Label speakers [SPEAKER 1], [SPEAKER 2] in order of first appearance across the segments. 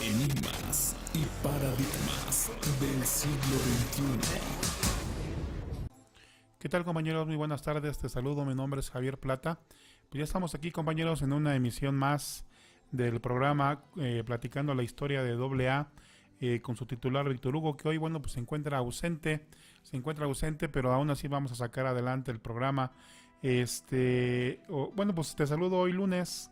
[SPEAKER 1] Enigmas y paradigmas del siglo XXI.
[SPEAKER 2] ¿Qué tal, compañeros? Muy buenas tardes, te saludo, mi nombre es Javier Plata. Pues ya estamos aquí, compañeros, en una emisión más del programa platicando la historia de AA con su titular Víctor Hugo, que hoy, bueno, pues se encuentra ausente, pero aún así vamos a sacar adelante el programa. Bueno, pues te saludo hoy lunes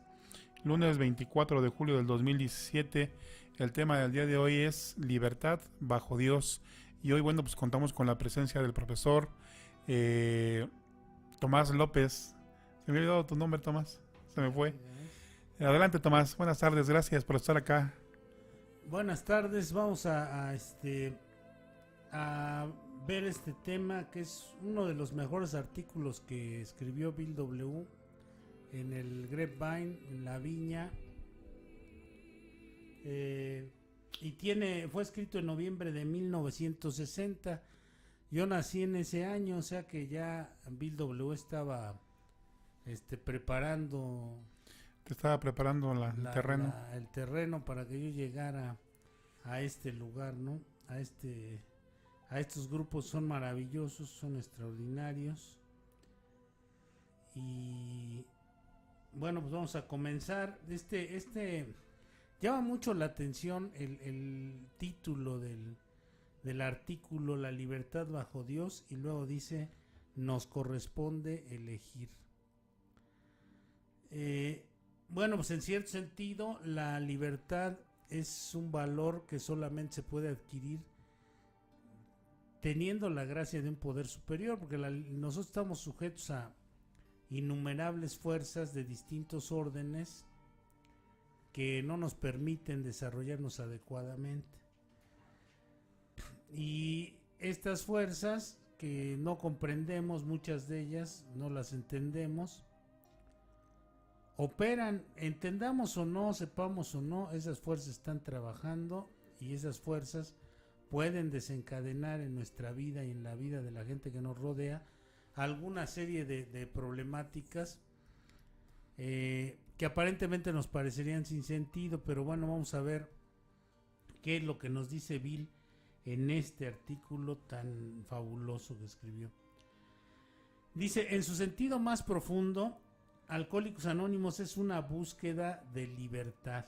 [SPEAKER 2] 24 de julio del 2017. El tema del día de hoy es libertad bajo Dios. Y hoy, bueno, pues contamos con la presencia del profesor Tomás López. Se me ha olvidado tu nombre, Tomás. Se me fue. Adelante, Tomás. Buenas tardes. Gracias por estar acá.
[SPEAKER 3] Buenas tardes. Vamos a ver este tema, que es uno de los mejores artículos que escribió Bill W. en el Grapevine, en La Viña. Fue escrito en noviembre de 1960. Yo nací en ese año, o sea que ya Bill W. estaba preparando...
[SPEAKER 2] Te estaba preparando el terreno.
[SPEAKER 3] El terreno para que yo llegara a este lugar, ¿no? A estos grupos son maravillosos, son extraordinarios. Y bueno, pues vamos a comenzar. Llama mucho la atención el título del artículo, La libertad bajo Dios, y luego dice, nos corresponde elegir. Bueno, pues en cierto sentido, la libertad es un valor que solamente se puede adquirir teniendo la gracia de un poder superior, porque nosotros estamos sujetos a innumerables fuerzas de distintos órdenes que no nos permiten desarrollarnos adecuadamente. Y estas fuerzas que no comprendemos, muchas de ellas no las entendemos, operan, entendamos o no, sepamos o no, esas fuerzas están trabajando, y esas fuerzas pueden desencadenar en nuestra vida y en la vida de la gente que nos rodea alguna serie de problemáticas que aparentemente nos parecerían sin sentido, pero bueno, vamos a ver qué es lo que nos dice Bill en este artículo tan fabuloso que escribió. Dice, en su sentido más profundo, Alcohólicos Anónimos es una búsqueda de libertad.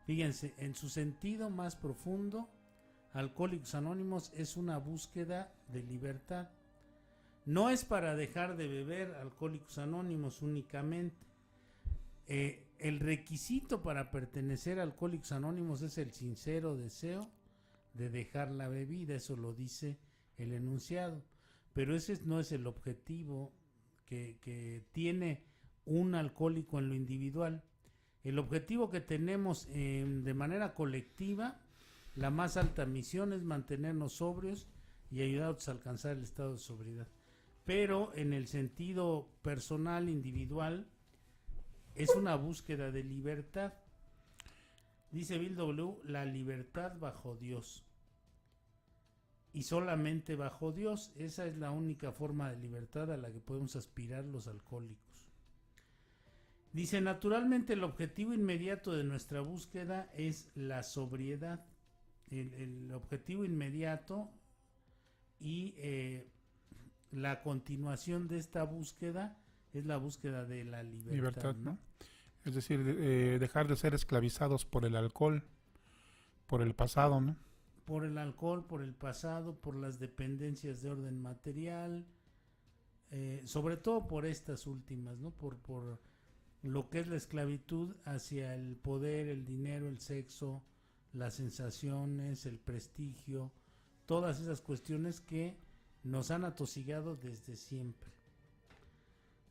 [SPEAKER 3] Fíjense, en su sentido más profundo, Alcohólicos Anónimos es una búsqueda de libertad. No es para dejar de beber Alcohólicos Anónimos únicamente. El requisito para pertenecer a Alcohólicos Anónimos es el sincero deseo de dejar la bebida, eso lo dice el enunciado. Pero ese no es el objetivo que tiene un alcohólico en lo individual. El objetivo que tenemos de manera colectiva, la más alta misión, es mantenernos sobrios y ayudarnos a alcanzar el estado de sobriedad. Pero en el sentido personal, individual, es una búsqueda de libertad. Dice Bill W., la libertad bajo Dios. Y solamente bajo Dios, esa es la única forma de libertad a la que podemos aspirar los alcohólicos. Dice, naturalmente el objetivo inmediato de nuestra búsqueda es la sobriedad. El objetivo inmediato y la continuación de esta búsqueda es la búsqueda de la libertad, ¿no?
[SPEAKER 2] Es decir, dejar de ser esclavizados por el alcohol, por el pasado, ¿no?
[SPEAKER 3] Por el alcohol, por el pasado, por las dependencias de orden material, sobre todo por estas últimas, ¿no? Por lo que es la esclavitud hacia el poder, el dinero, el sexo, las sensaciones, el prestigio, todas esas cuestiones que nos han atosigado desde siempre.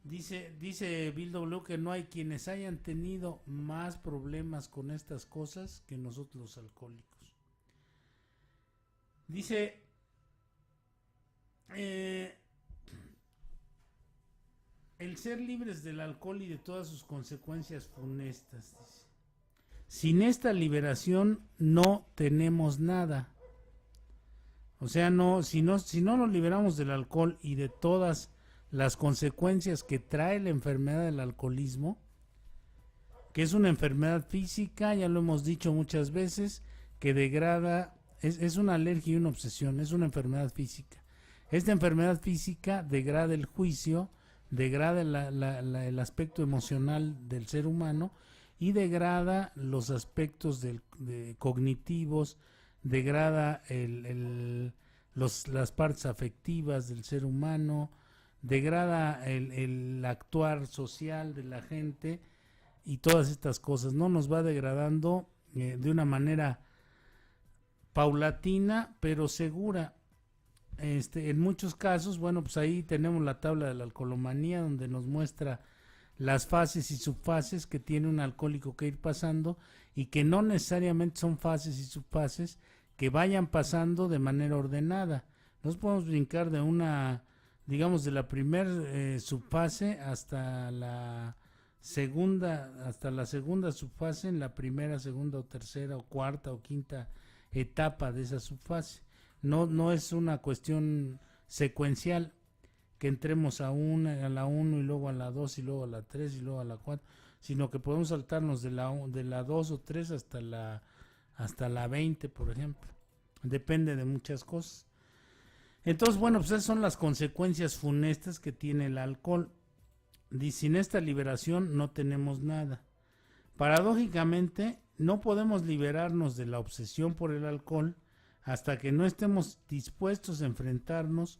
[SPEAKER 3] Dice Bill W. que no hay quienes hayan tenido más problemas con estas cosas que nosotros los alcohólicos. Dice, el ser libres del alcohol y de todas sus consecuencias funestas. Dice, sin esta liberación no tenemos nada. O sea, si no nos liberamos del alcohol y de todas las consecuencias que trae la enfermedad del alcoholismo, que es una enfermedad física, ya lo hemos dicho muchas veces, que degrada, es una alergia y una obsesión, es una enfermedad física. Esta enfermedad física degrada el juicio, degrada el aspecto emocional del ser humano y degrada los aspectos cognitivos, degrada las partes afectivas del ser humano, degrada el actuar social de la gente y todas estas cosas. No nos va degradando de una manera paulatina pero segura. En muchos casos, bueno, pues ahí tenemos la tabla de la alcoholomanía donde nos muestra las fases y subfases que tiene un alcohólico que ir pasando y que no necesariamente son fases y subfases que vayan pasando de manera ordenada. Nos podemos brincar de digamos de la primer subfase hasta la segunda subfase en la primera, segunda o tercera o cuarta o quinta etapa de esa subfase. No es una cuestión secuencial que entremos a la 1 y luego a la 2 y luego a la 3 y luego a la 4, sino que podemos saltarnos de la 2 o 3 hasta la 20, por ejemplo. Depende de muchas cosas. Entonces, bueno, pues esas son las consecuencias funestas que tiene el alcohol. Y sin esta liberación no tenemos nada. Paradójicamente, no podemos liberarnos de la obsesión por el alcohol hasta que no estemos dispuestos a enfrentarnos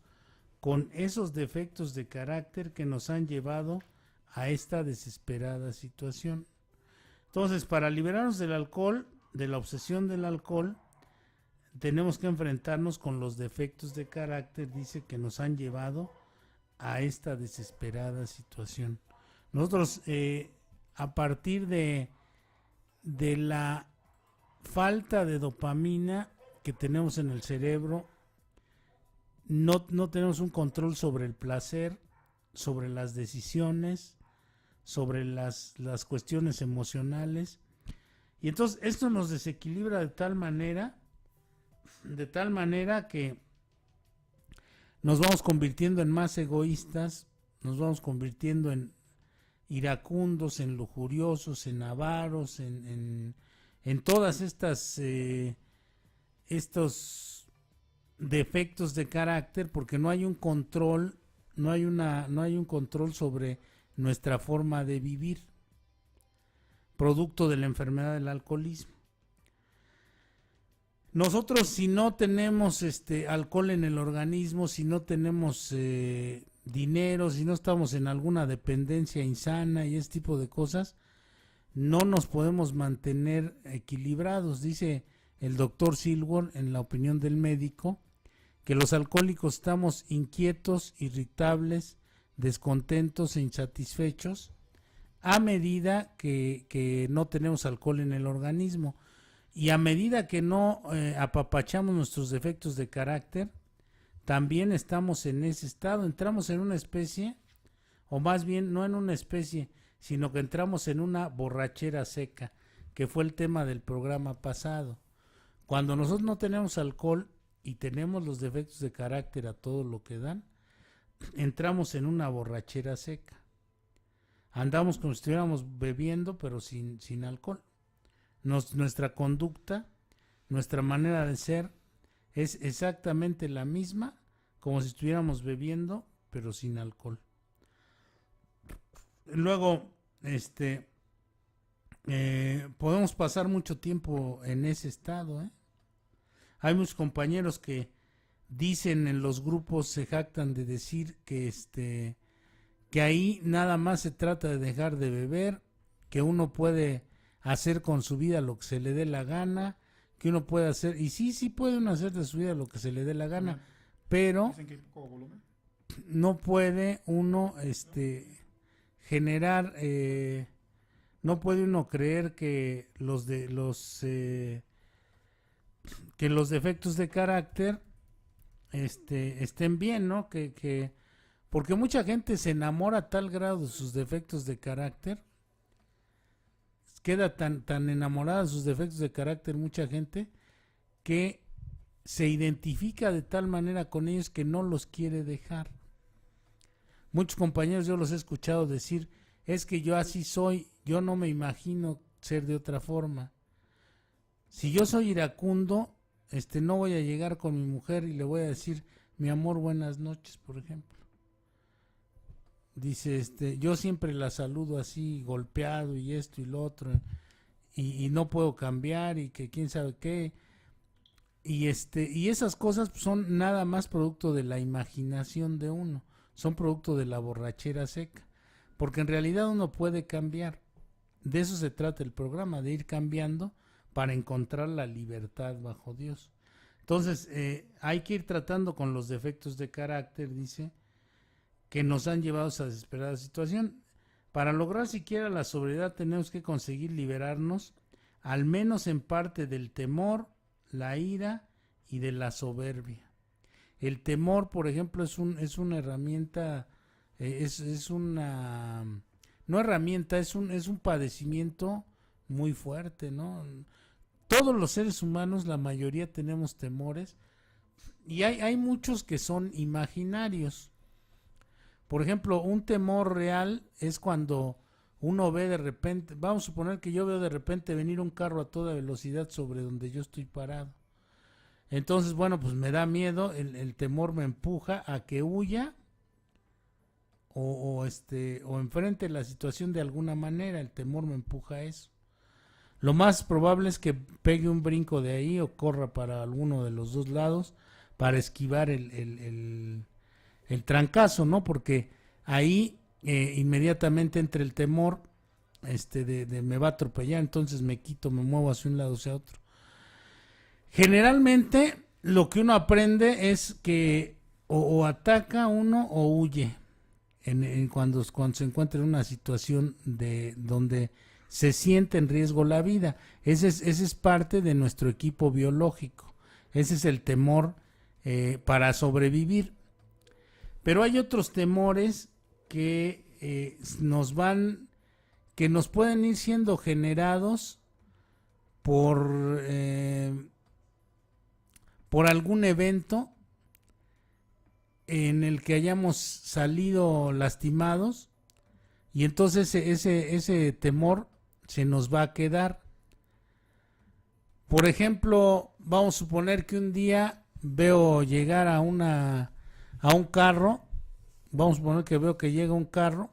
[SPEAKER 3] con esos defectos de carácter que nos han llevado a esta desesperada situación. Entonces, para liberarnos del alcohol, de la obsesión del alcohol, tenemos que enfrentarnos con los defectos de carácter, dice, que nos han llevado a esta desesperada situación. Nosotros, a partir de la falta de dopamina que tenemos en el cerebro, no tenemos un control sobre el placer, sobre las decisiones, sobre las cuestiones emocionales, y entonces esto nos desequilibra de tal manera que nos vamos convirtiendo en más egoístas, nos vamos convirtiendo en iracundos, en lujuriosos, en avaros, en todas estos defectos de carácter, porque no hay un control, no hay un control sobre nuestra forma de vivir, producto de la enfermedad del alcoholismo. Nosotros, si no tenemos alcohol en el organismo, si no tenemos dinero, si no estamos en alguna dependencia insana y ese tipo de cosas, no nos podemos mantener equilibrados. Dice el doctor Silver, en la opinión del médico, que los alcohólicos estamos inquietos, irritables, descontentos e insatisfechos a medida que no tenemos alcohol en el organismo. Y a medida que no apapachamos nuestros defectos de carácter, también estamos en ese estado. Entramos en una especie, o más bien no en una especie, sino que entramos en una borrachera seca, que fue el tema del programa pasado. Cuando nosotros no tenemos alcohol y tenemos los defectos de carácter a todo lo que dan, entramos en una borrachera seca. Andamos como si estuviéramos bebiendo, pero sin alcohol. Nuestra conducta, nuestra manera de ser es exactamente la misma como si estuviéramos bebiendo, pero sin alcohol. Luego, podemos pasar mucho tiempo en ese estado. Hay muchos compañeros que dicen en los grupos, se jactan de decir que ahí nada más se trata de dejar de beber, que uno puede hacer con su vida lo que se le dé la gana, que uno puede hacer, y sí puede uno hacer de su vida lo que se le dé la gana, pero no puede uno generar, no puede uno creer que los defectos de carácter estén bien, ¿no? Porque mucha gente se enamora a tal grado de sus defectos de carácter, queda tan enamorada de sus defectos de carácter mucha gente, que se identifica de tal manera con ellos que no los quiere dejar. Muchos compañeros yo los he escuchado decir, es que yo así soy, yo no me imagino ser de otra forma. Si yo soy iracundo, no voy a llegar con mi mujer y le voy a decir, mi amor, buenas noches, por ejemplo. Dice, yo siempre la saludo así, golpeado y esto y lo otro, y no puedo cambiar y que quién sabe qué. Y esas cosas son nada más producto de la imaginación de uno, son producto de la borrachera seca, porque en realidad uno puede cambiar. De eso se trata el programa, de ir cambiando para encontrar la libertad bajo Dios. Entonces, hay que ir tratando con los defectos de carácter, dice, que nos han llevado a esa desesperada situación. Para lograr siquiera la sobriedad tenemos que conseguir liberarnos, al menos en parte, del temor, la ira y de la soberbia. El temor, por ejemplo, es una herramienta, no herramienta, es un padecimiento muy fuerte, ¿no? Todos los seres humanos, la mayoría tenemos temores, y hay muchos que son imaginarios. Por ejemplo, un temor real es cuando uno ve de repente, vamos a suponer que yo veo de repente venir un carro a toda velocidad sobre donde yo estoy parado. Entonces, bueno, pues me da miedo, el temor me empuja a que huya o enfrente la situación de alguna manera, el temor me empuja a eso. Lo más probable es que pegue un brinco de ahí o corra para alguno de los dos lados para esquivar el trancazo, ¿no? Porque ahí inmediatamente entre el temor de me va a atropellar, entonces me quito, me muevo hacia un lado, hacia otro. Generalmente lo que uno aprende es que o ataca uno o huye cuando se encuentra en una situación donde se siente en riesgo la vida. Ese es parte de nuestro equipo biológico. Ese es el temor para sobrevivir. Pero hay otros temores que nos pueden ir siendo generados por algún evento en el que hayamos salido lastimados, y entonces ese temor se nos va a quedar. Por ejemplo, vamos a suponer que un día veo llegar a un carro, vamos a suponer que veo que llega un carro,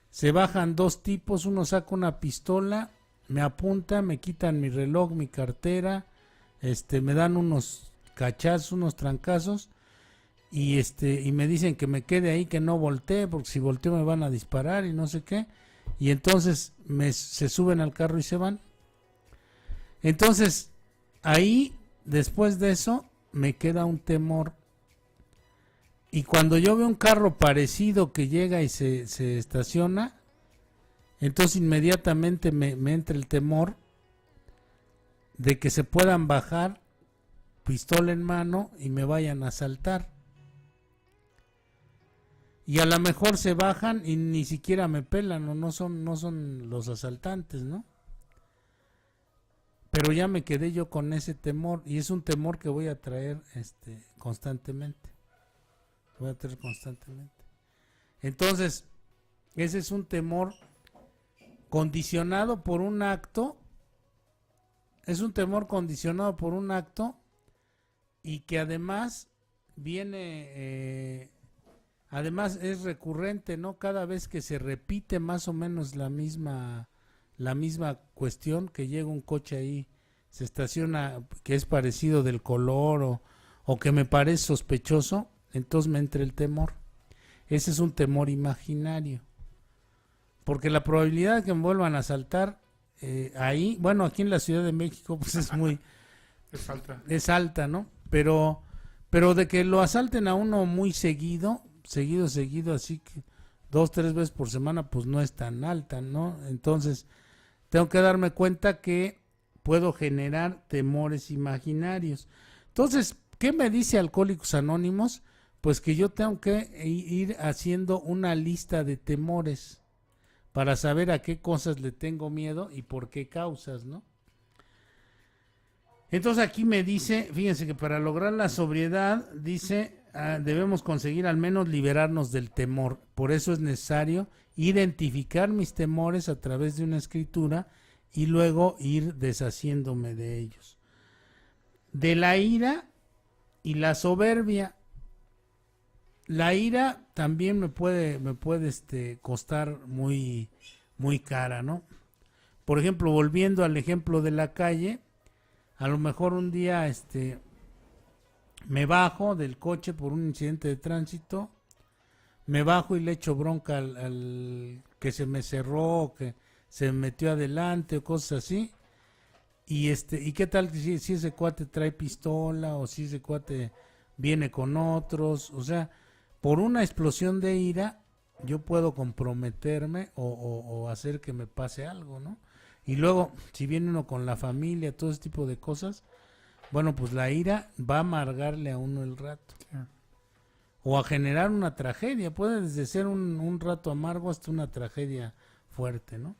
[SPEAKER 3] se bajan dos tipos, uno saca una pistola, me apunta, me quitan mi reloj, mi cartera, me dan unos cachazos, unos trancazos, y me dicen que me quede ahí, que no voltee, porque si volteo me van a disparar y no sé qué, y entonces se suben al carro y se van. Entonces, ahí, después de eso, me queda un temor. Y cuando yo veo un carro parecido que llega y se estaciona, entonces inmediatamente me entra el temor de que se puedan bajar, pistola en mano, y me vayan a asaltar. Y a lo mejor se bajan y ni siquiera me pelan, o no son los asaltantes, ¿no? Pero ya me quedé yo con ese temor, y es un temor que voy a traer constantemente. Entonces, ese es un temor condicionado por un acto. Es un temor condicionado por un acto, y que además además es recurrente, ¿no? Cada vez que se repite más o menos la misma cuestión, que llega un coche ahí, se estaciona, que es parecido del color o que me parece sospechoso, entonces me entra el temor. Ese es un temor imaginario, porque la probabilidad de que me vuelvan a asaltar ahí, bueno, aquí en la Ciudad de México pues es alta, ¿no? Pero de que lo asalten a uno muy seguido, así que 2-3 veces por semana, pues no es tan alta, ¿no? Entonces tengo que darme cuenta que puedo generar temores imaginarios. Entonces, ¿qué me dice Alcohólicos Anónimos? Pues que yo tengo que ir haciendo una lista de temores para saber a qué cosas le tengo miedo y por qué causas, ¿no? Entonces aquí me dice, fíjense que para lograr la sobriedad, dice, debemos conseguir al menos liberarnos del temor. Por eso es necesario identificar mis temores a través de una escritura y luego ir deshaciéndome de ellos. De la ira y la soberbia. La ira también me puede costar muy cara, ¿no? Por ejemplo, volviendo al ejemplo de la calle, a lo mejor un día me bajo del coche por un incidente de tránsito, me bajo y le echo bronca al que se me cerró, que se me metió adelante o cosas así. Y qué tal si ese cuate trae pistola o si ese cuate viene con otros, o sea, por una explosión de ira yo puedo comprometerme o hacer que me pase algo, ¿no? Y luego, si viene uno con la familia, todo ese tipo de cosas, bueno, pues la ira va a amargarle a uno el rato.
[SPEAKER 2] Sí.
[SPEAKER 3] O a generar una tragedia. Puede desde ser un rato amargo hasta una tragedia fuerte, ¿no?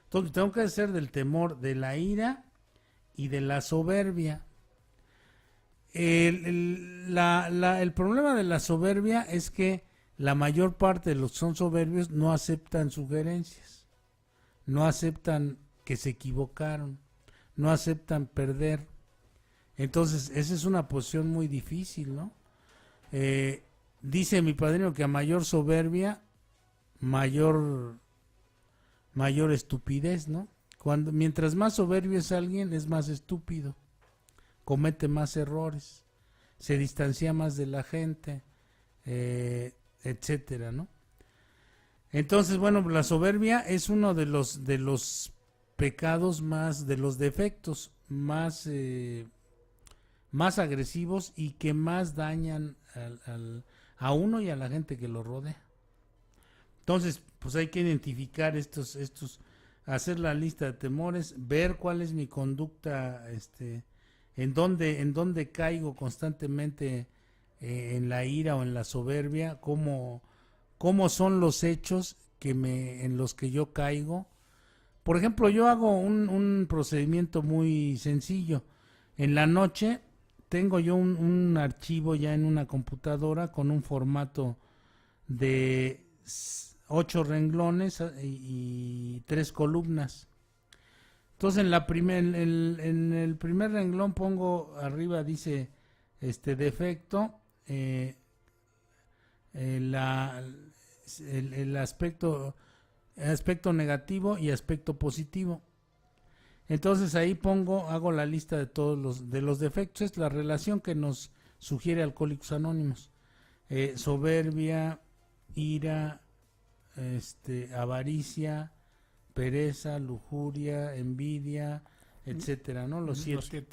[SPEAKER 3] Entonces tengo que hacer del temor, de la ira y de la soberbia. El problema de la soberbia es que la mayor parte de los que son soberbios no aceptan sugerencias, no aceptan que se equivocaron, no aceptan perder. Entonces esa es una posición muy difícil, ¿no? Dice mi padrino que a mayor soberbia, mayor estupidez, ¿no? Mientras más soberbio es alguien, es más estúpido, comete más errores, se distancia más de la gente, etcétera, ¿no? Entonces, bueno, la soberbia es uno de los pecados más, de los defectos más agresivos y que más dañan a uno y a la gente que lo rodea. Entonces, pues hay que identificar estos, hacer la lista de temores, ver cuál es mi conducta, en dónde caigo constantemente, en la ira o en la soberbia, cómo son los hechos en los que yo caigo. Por ejemplo, yo hago un procedimiento muy sencillo. En la noche tengo yo un archivo ya en una computadora con un formato de 8 renglones y 3 columnas. Entonces en el primer renglón pongo, arriba dice defecto, el aspecto negativo y aspecto positivo. Entonces ahí hago la lista de todos los defectos. Es la relación que nos sugiere Alcohólicos Anónimos: soberbia, ira, avaricia, pereza, lujuria, envidia, etcétera, ¿no? Los 7.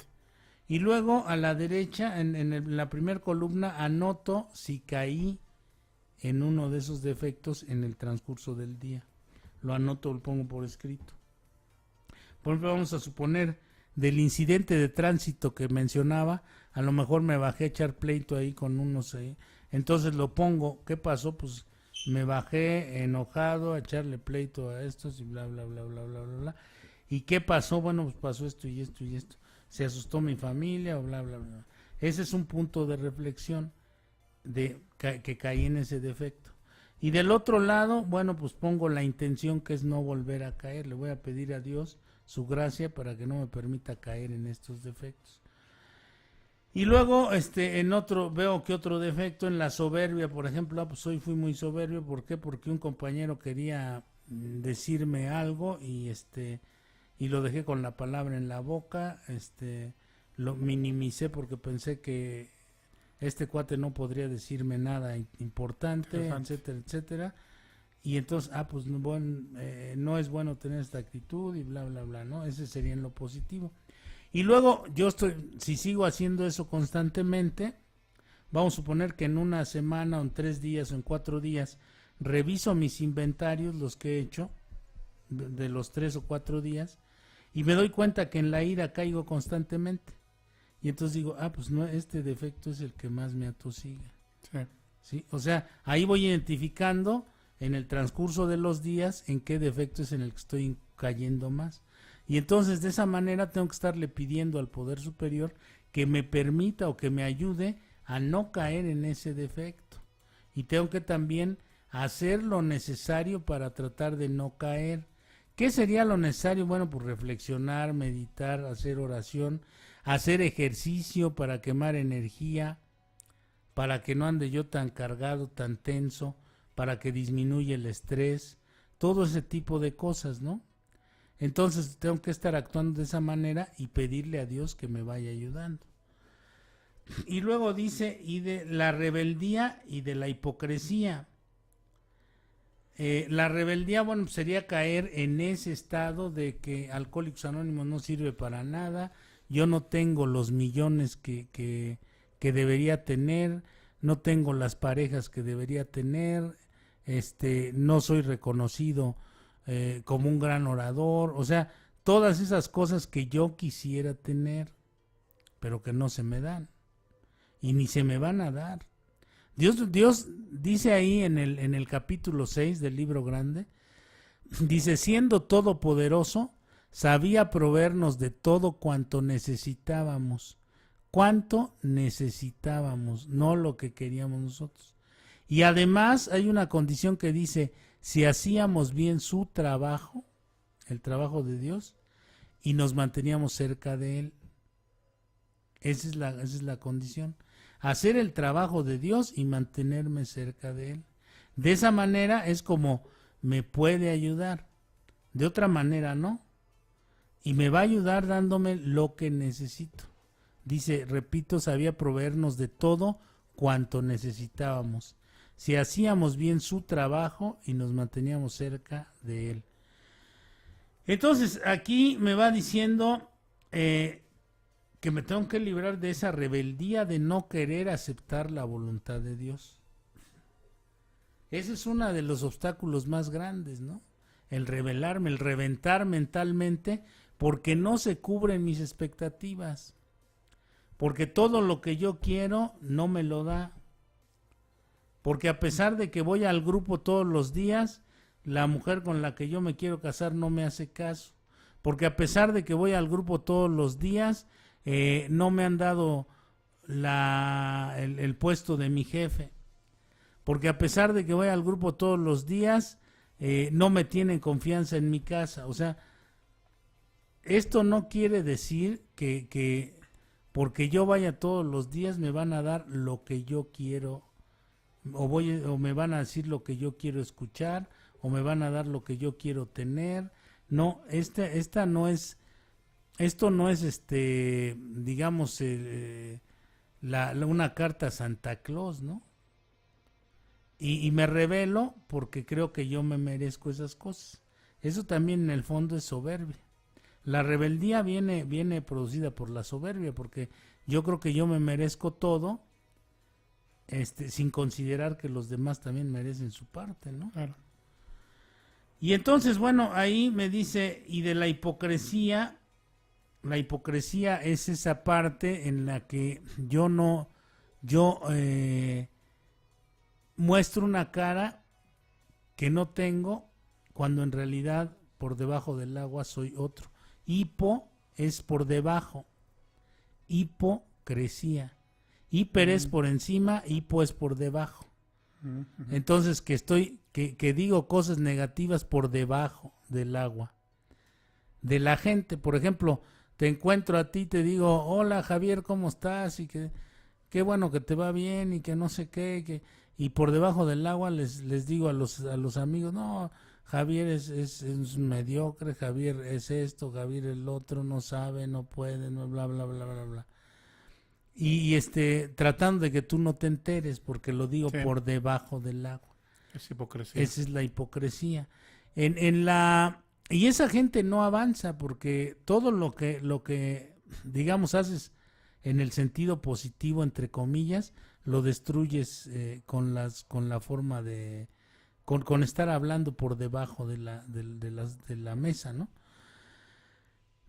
[SPEAKER 3] Y luego a la derecha, en la primera columna, anoto si caí en uno de esos defectos en el transcurso del día. Lo anoto, lo pongo por escrito. Por ejemplo, vamos a suponer, del incidente de tránsito que mencionaba, a lo mejor me bajé a echar pleito ahí con unos ahí. Entonces lo pongo, ¿qué pasó? Pues me bajé enojado a echarle pleito a estos y bla, bla, bla, bla, bla, bla, bla. ¿Y qué pasó? Bueno, pues pasó esto y esto y esto. Se asustó mi familia o bla, bla, bla. Ese es un punto de reflexión de que caí en ese defecto. Y del otro lado, bueno, pues pongo la intención, que es no volver a caer. Le voy a pedir a Dios su gracia para que no me permita caer en estos defectos. Y luego, en otro, veo que otro defecto, en la soberbia, por ejemplo, pues hoy fui muy soberbio. ¿Por qué? Porque un compañero quería decirme algo y lo dejé con la palabra en la boca, lo minimicé porque pensé que este cuate no podría decirme nada importante, etcétera, etcétera. Y entonces, pues no es bueno tener esta actitud y bla, bla, bla, ¿no? Ese sería en lo positivo. Y luego si sigo haciendo eso constantemente, vamos a suponer que en una semana o en 3 días o en 4 días reviso mis inventarios, los que he hecho de los 3 o 4 días, y me doy cuenta que en la ira caigo constantemente. Y entonces digo, pues no, este defecto es el que más me atosiga.
[SPEAKER 2] Sí.
[SPEAKER 3] ¿Sí? O sea, ahí voy identificando en el transcurso de los días en qué defecto es en el que estoy cayendo más. Y entonces de esa manera tengo que estarle pidiendo al Poder Superior que me permita o que me ayude a no caer en ese defecto. Y tengo que también hacer lo necesario para tratar de no caer. ¿Qué sería lo necesario? Bueno, pues reflexionar, meditar, hacer oración, hacer ejercicio para quemar energía, para que no ande yo tan cargado, tan tenso, para que disminuya el estrés, todo ese tipo de cosas, ¿no? Entonces tengo que estar actuando de esa manera y pedirle a Dios que me vaya ayudando. Y luego dice, y de la rebeldía y de la hipocresía. La rebeldía, bueno, sería caer en ese estado de que Alcohólicos Anónimos no sirve para nada, yo no tengo los millones que debería tener, no tengo las parejas que debería tener, no soy reconocido como un gran orador, o sea, todas esas cosas que yo quisiera tener, pero que no se me dan y ni se me van a dar. Dios dice ahí en el capítulo 6 del libro grande, dice, siendo todopoderoso, sabía proveernos de todo cuanto necesitábamos. Cuánto necesitábamos, no lo que queríamos nosotros. Y además hay una condición que dice, si hacíamos bien su trabajo, el trabajo de Dios, y nos manteníamos cerca de Él. Esa es la condición. Hacer el trabajo de Dios y mantenerme cerca de Él. De esa manera es como me puede ayudar. De otra manera no. Y me va a ayudar dándome lo que necesito. Dice, repito, sabía proveernos de todo cuanto necesitábamos. Si hacíamos bien su trabajo y nos manteníamos cerca de Él. Entonces, aquí me va diciendo que me tengo que librar de esa rebeldía de no querer aceptar la voluntad de Dios. Ese es uno de los obstáculos más grandes, ¿no? El rebelarme, el reventar mentalmente, porque no se cubren mis expectativas. Porque todo lo que yo quiero no me lo da. Porque a pesar de que voy al grupo todos los días, la mujer con la que yo me quiero casar no me hace caso. Porque a pesar de que voy al grupo todos los días, no me han dado el puesto de mi jefe. Porque a pesar de que voy al grupo todos los días, no me tienen confianza en mi casa. O sea, esto no quiere decir que porque yo vaya todos los días me van a dar lo que yo quiero, o me van a decir lo que yo quiero escuchar, o me van a dar lo que yo quiero tener. No, esto no es digamos, una carta a Santa Claus, ¿no? Y me rebelo porque creo que yo me merezco esas cosas. Eso también en el fondo es soberbia. La rebeldía viene producida por la soberbia, porque yo creo que yo me merezco todo, sin considerar que los demás también merecen su parte, ¿no?
[SPEAKER 2] Claro.
[SPEAKER 3] Y entonces, bueno, ahí me dice, y de la hipocresía es esa parte en la que yo muestro una cara que no tengo, cuando en realidad por debajo del agua soy otro. Hipo es por debajo, hipocresía. Hiper es por encima, hipo es por debajo. Entonces que digo cosas negativas por debajo del agua. De la gente, por ejemplo, te encuentro a ti, te digo, hola Javier, ¿cómo estás? Y que qué bueno que te va bien y que no sé qué, y por debajo del agua les digo a los amigos, no, Javier es mediocre, Javier es esto, Javier el otro, no sabe, no puede, no, bla, bla, bla, bla, bla. Y tratando de que tú no te enteres, porque lo digo por debajo del agua.
[SPEAKER 2] Es hipocresía.
[SPEAKER 3] Esa es la hipocresía. Y esa gente no avanza, porque todo lo que digamos haces en el sentido positivo, entre comillas, lo destruyes con la forma de con estar hablando por debajo de la mesa, ¿no?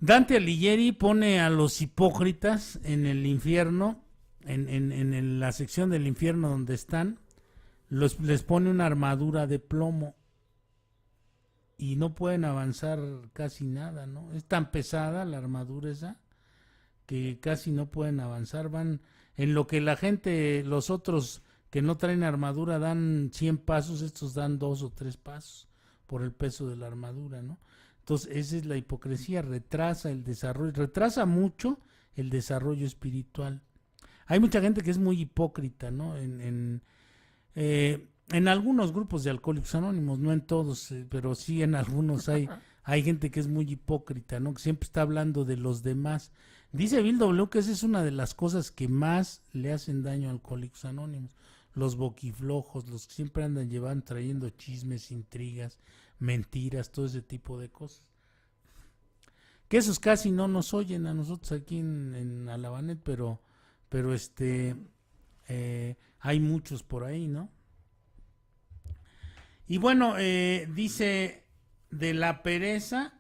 [SPEAKER 3] Dante Alighieri pone a los hipócritas en el infierno, en la sección del infierno donde están, les pone una armadura de plomo y no pueden avanzar casi nada, ¿no? Es tan pesada la armadura esa que casi no pueden avanzar, van En lo que la gente, los otros que no traen armadura dan 100 pasos, estos dan 2 o 3 pasos por el peso de la armadura, ¿no? Entonces, esa es la hipocresía, retrasa el desarrollo, retrasa mucho el desarrollo espiritual. Hay mucha gente que es muy hipócrita, ¿no? En algunos grupos de Alcohólicos Anónimos, no en todos, pero sí en algunos hay gente que es muy hipócrita, ¿no? Que siempre está hablando de los demás. Dice Bill W. que esa es una de las cosas que más le hacen daño a Alcohólicos Anónimos. Los boquiflojos, los que siempre andan trayendo chismes, intrigas, mentiras, todo ese tipo de cosas. Que esos casi no nos oyen a nosotros aquí en Alabanet, pero hay muchos por ahí, ¿no? Y bueno, dice de la pereza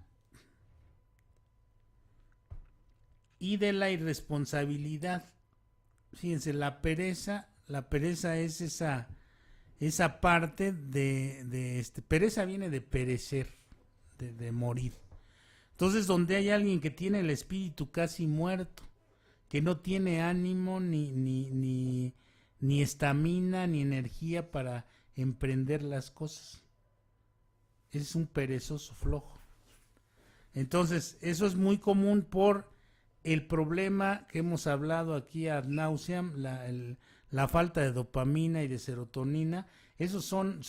[SPEAKER 3] y de la irresponsabilidad. Fíjense, la pereza es esa parte pereza viene de perecer, de morir. Entonces, donde hay alguien que tiene el espíritu casi muerto, que no tiene ánimo ni estamina ni energía para emprender las cosas, es un perezoso flojo. Entonces, eso es muy común por el problema que hemos hablado aquí ad nauseam, la falta de dopamina y de serotonina. Esos son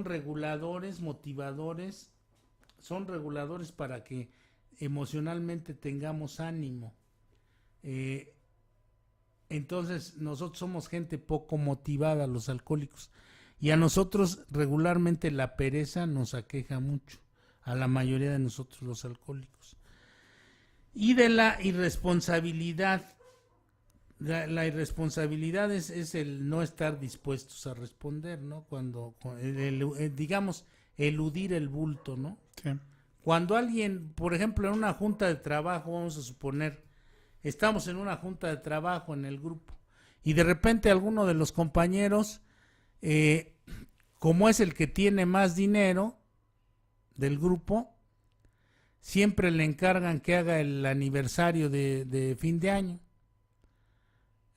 [SPEAKER 3] reguladores, motivadores, son reguladores para que emocionalmente tengamos ánimo. Entonces, nosotros somos gente poco motivada, los alcohólicos, y a nosotros regularmente la pereza nos aqueja mucho, a la mayoría de nosotros los alcohólicos. Y de la irresponsabilidad. La irresponsabilidad es el no estar dispuestos a responder, ¿no? Digamos, eludir el bulto, ¿no?
[SPEAKER 2] Sí.
[SPEAKER 3] Cuando alguien, por ejemplo, en una junta de trabajo, vamos a suponer, estamos en una junta de trabajo en el grupo, y de repente alguno de los compañeros, como es el que tiene más dinero del grupo, siempre le encargan que haga el aniversario de fin de año,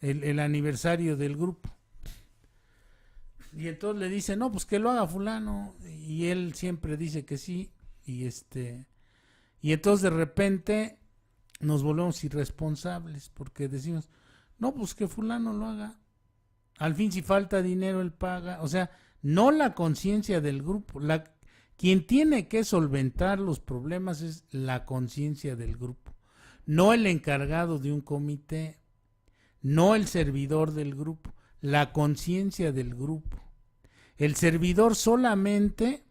[SPEAKER 3] el aniversario del grupo. Y entonces le dicen, no, pues que lo haga fulano, y él siempre dice que sí, y entonces de repente nos volvemos irresponsables, porque decimos, no, pues que fulano lo haga. Al fin, si falta dinero, él paga. O sea, no la conciencia del grupo. Quien tiene que solventar los problemas es la conciencia del grupo, no el encargado de un comité, no el servidor del grupo, la conciencia del grupo. El servidor solamente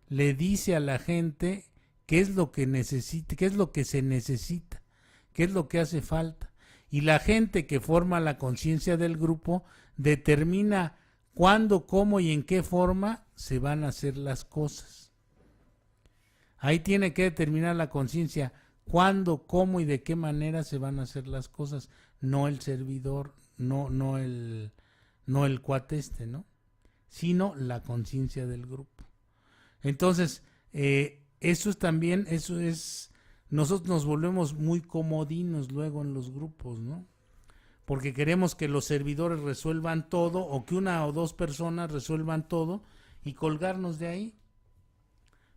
[SPEAKER 3] le dice a la gente qué es lo que necesita, qué es lo que se necesita, qué es lo que hace falta. Y la gente que forma la conciencia del grupo determina cuándo, cómo y en qué forma se van a hacer las cosas. Ahí tiene que determinar la conciencia cuándo, cómo y de qué manera se van a hacer las cosas, no el servidor, no el cuate ¿no? Sino la conciencia del grupo. Entonces, eso es, nosotros nos volvemos muy comodinos luego en los grupos, ¿no? Porque queremos que los servidores resuelvan todo, o que una o dos personas resuelvan todo, y colgarnos de ahí.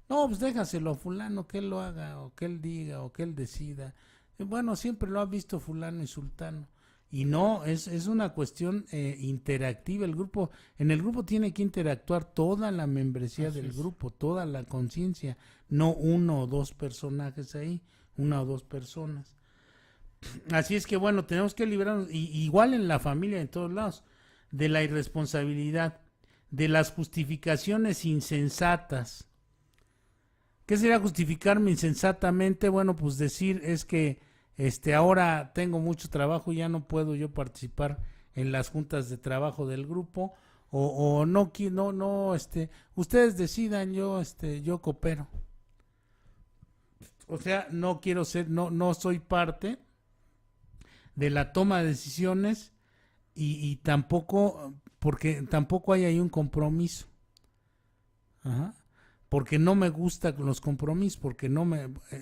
[SPEAKER 3] No, pues déjaselo a fulano, que él lo haga, o que él diga, o que él decida. Bueno, siempre lo ha visto fulano y sultano. Y no, es una cuestión interactiva. En el grupo tiene que interactuar toda la membresía del grupo, toda la conciencia, no uno o dos personajes ahí, una o dos personas. Así es que bueno, tenemos que librarnos, igual en la familia, en todos lados, de la irresponsabilidad, de las justificaciones insensatas. ¿Qué sería justificarme insensatamente? Bueno, pues decir es que ahora tengo mucho trabajo y ya no puedo yo participar en las juntas de trabajo del grupo, o no, ustedes decidan, yo coopero. O sea, no quiero ser, no soy parte de la toma de decisiones, y tampoco, porque tampoco hay ahí un compromiso. Ajá. Porque no me gustan los compromisos, porque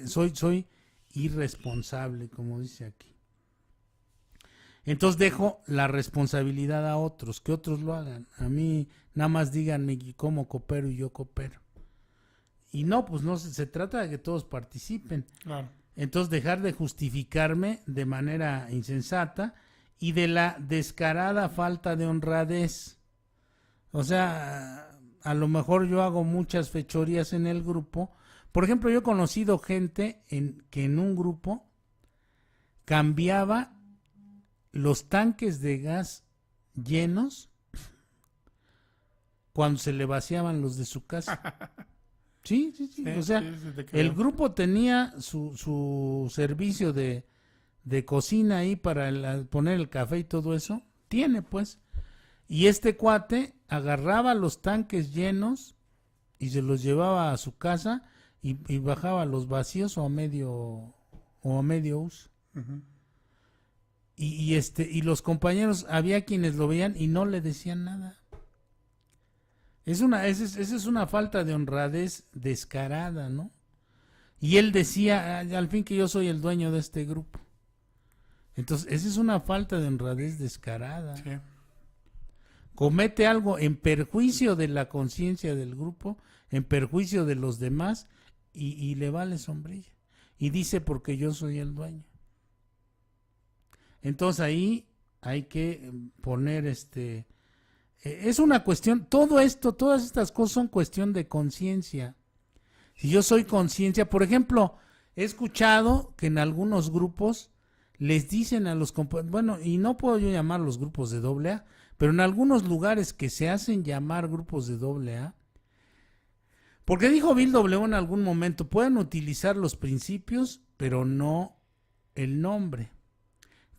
[SPEAKER 3] soy irresponsable, como dice aquí. Entonces dejo la responsabilidad a otros, que otros lo hagan. A mí nada más díganme cómo coopero y yo coopero. Y no, pues no se trata de que todos participen.
[SPEAKER 2] Claro.
[SPEAKER 3] Entonces dejar de justificarme de manera insensata y de la descarada falta de honradez. O sea, a lo mejor yo hago muchas fechorías en el grupo. Por ejemplo, yo he conocido gente que en un grupo cambiaba los tanques de gas llenos cuando se le vaciaban los de su casa. Sí. O sea, el grupo tenía su servicio de cocina ahí para poner el café y todo eso. Tiene, pues. Y este cuate agarraba los tanques llenos y se los llevaba a su casa y bajaba los vacíos o a medio uso.
[SPEAKER 2] Uh-huh.
[SPEAKER 3] Y los compañeros, había quienes lo veían y no le decían nada. Esa es una falta de honradez descarada, ¿no? Y él decía, al fin, que yo soy el dueño de este grupo. Entonces, esa es una falta de honradez descarada.
[SPEAKER 2] Sí.
[SPEAKER 3] Comete algo en perjuicio de la conciencia del grupo, en perjuicio de los demás, y le vale sombrilla. Y dice, porque yo soy el dueño. Entonces ahí hay que poner es una cuestión, todo esto, todas estas cosas son cuestión de conciencia. Si yo soy conciencia, por ejemplo, he escuchado que en algunos grupos les dicen a los compañeros, bueno, y no puedo yo llamar los grupos de AA, pero en algunos lugares que se hacen llamar grupos de AA, porque dijo Bill W en algún momento, pueden utilizar los principios, pero no el nombre.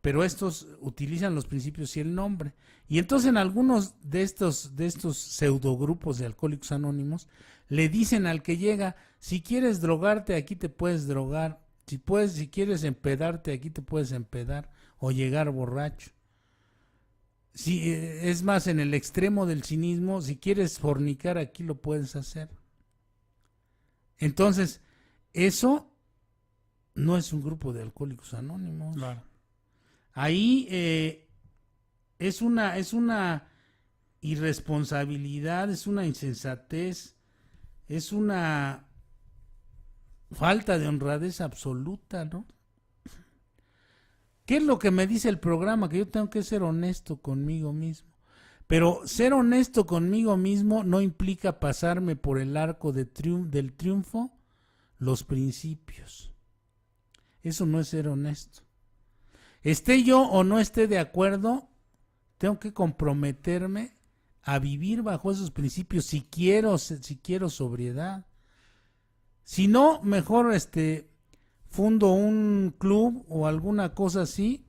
[SPEAKER 3] Pero estos utilizan los principios y el nombre. Y entonces en algunos de estos pseudogrupos de Alcohólicos Anónimos le dicen al que llega, si quieres drogarte aquí te puedes drogar, si quieres empedarte aquí te puedes empedar o llegar borracho. Si es más, en el extremo del cinismo, si quieres fornicar aquí lo puedes hacer. Entonces, eso no es un grupo de Alcohólicos Anónimos.
[SPEAKER 2] Claro.
[SPEAKER 3] Ahí es una irresponsabilidad, es una insensatez, es una falta de honradez absoluta, ¿no? ¿Qué es lo que me dice el programa? Que yo tengo que ser honesto conmigo mismo. Pero ser honesto conmigo mismo no implica pasarme por el arco del triunfo los principios. Eso no es ser honesto. Esté yo o no esté de acuerdo, tengo que comprometerme a vivir bajo esos principios si quiero sobriedad. Si no, mejor fundo un club o alguna cosa así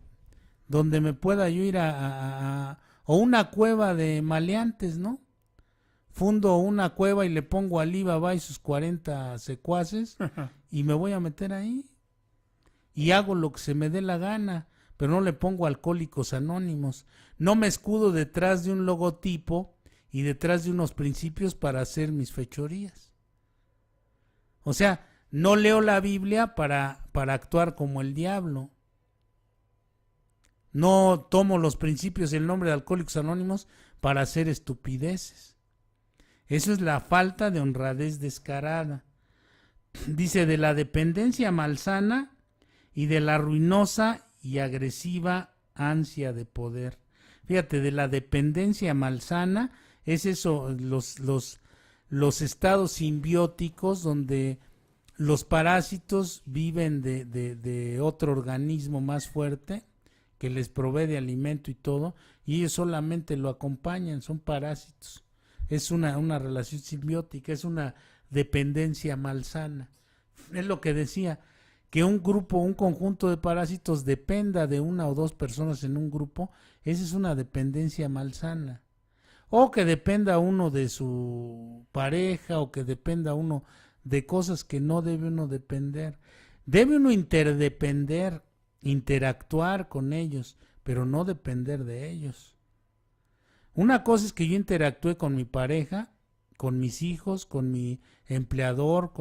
[SPEAKER 3] donde me pueda yo ir o una cueva de maleantes, ¿no? Fundo una cueva y le pongo a Alibaba y sus 40 secuaces y me voy a meter ahí y hago lo que se me dé la gana, pero no le pongo Alcohólicos Anónimos. No me escudo detrás de un logotipo y detrás de unos principios para hacer mis fechorías. O sea, no leo la Biblia para actuar como el diablo. No tomo los principios y el nombre de Alcohólicos Anónimos para hacer estupideces. Eso es la falta de honradez descarada. Dice, de la dependencia malsana y de la ruinosa y agresiva ansia de poder. Fíjate, de la dependencia malsana es eso, los estados simbióticos donde los parásitos viven de otro organismo más fuerte que les provee de alimento y todo, y ellos solamente lo acompañan, son parásitos. Es una relación simbiótica, es una dependencia malsana. Es lo que decía, que un grupo, un conjunto de parásitos dependa de una o dos personas en un grupo, esa es una dependencia malsana. O que dependa uno de su pareja, o que dependa uno de cosas que no debe uno depender. Debe uno interdepender, interactuar con ellos, pero no depender de ellos. Una cosa es que yo interactúe con mi pareja, con mis hijos, con mi empleador,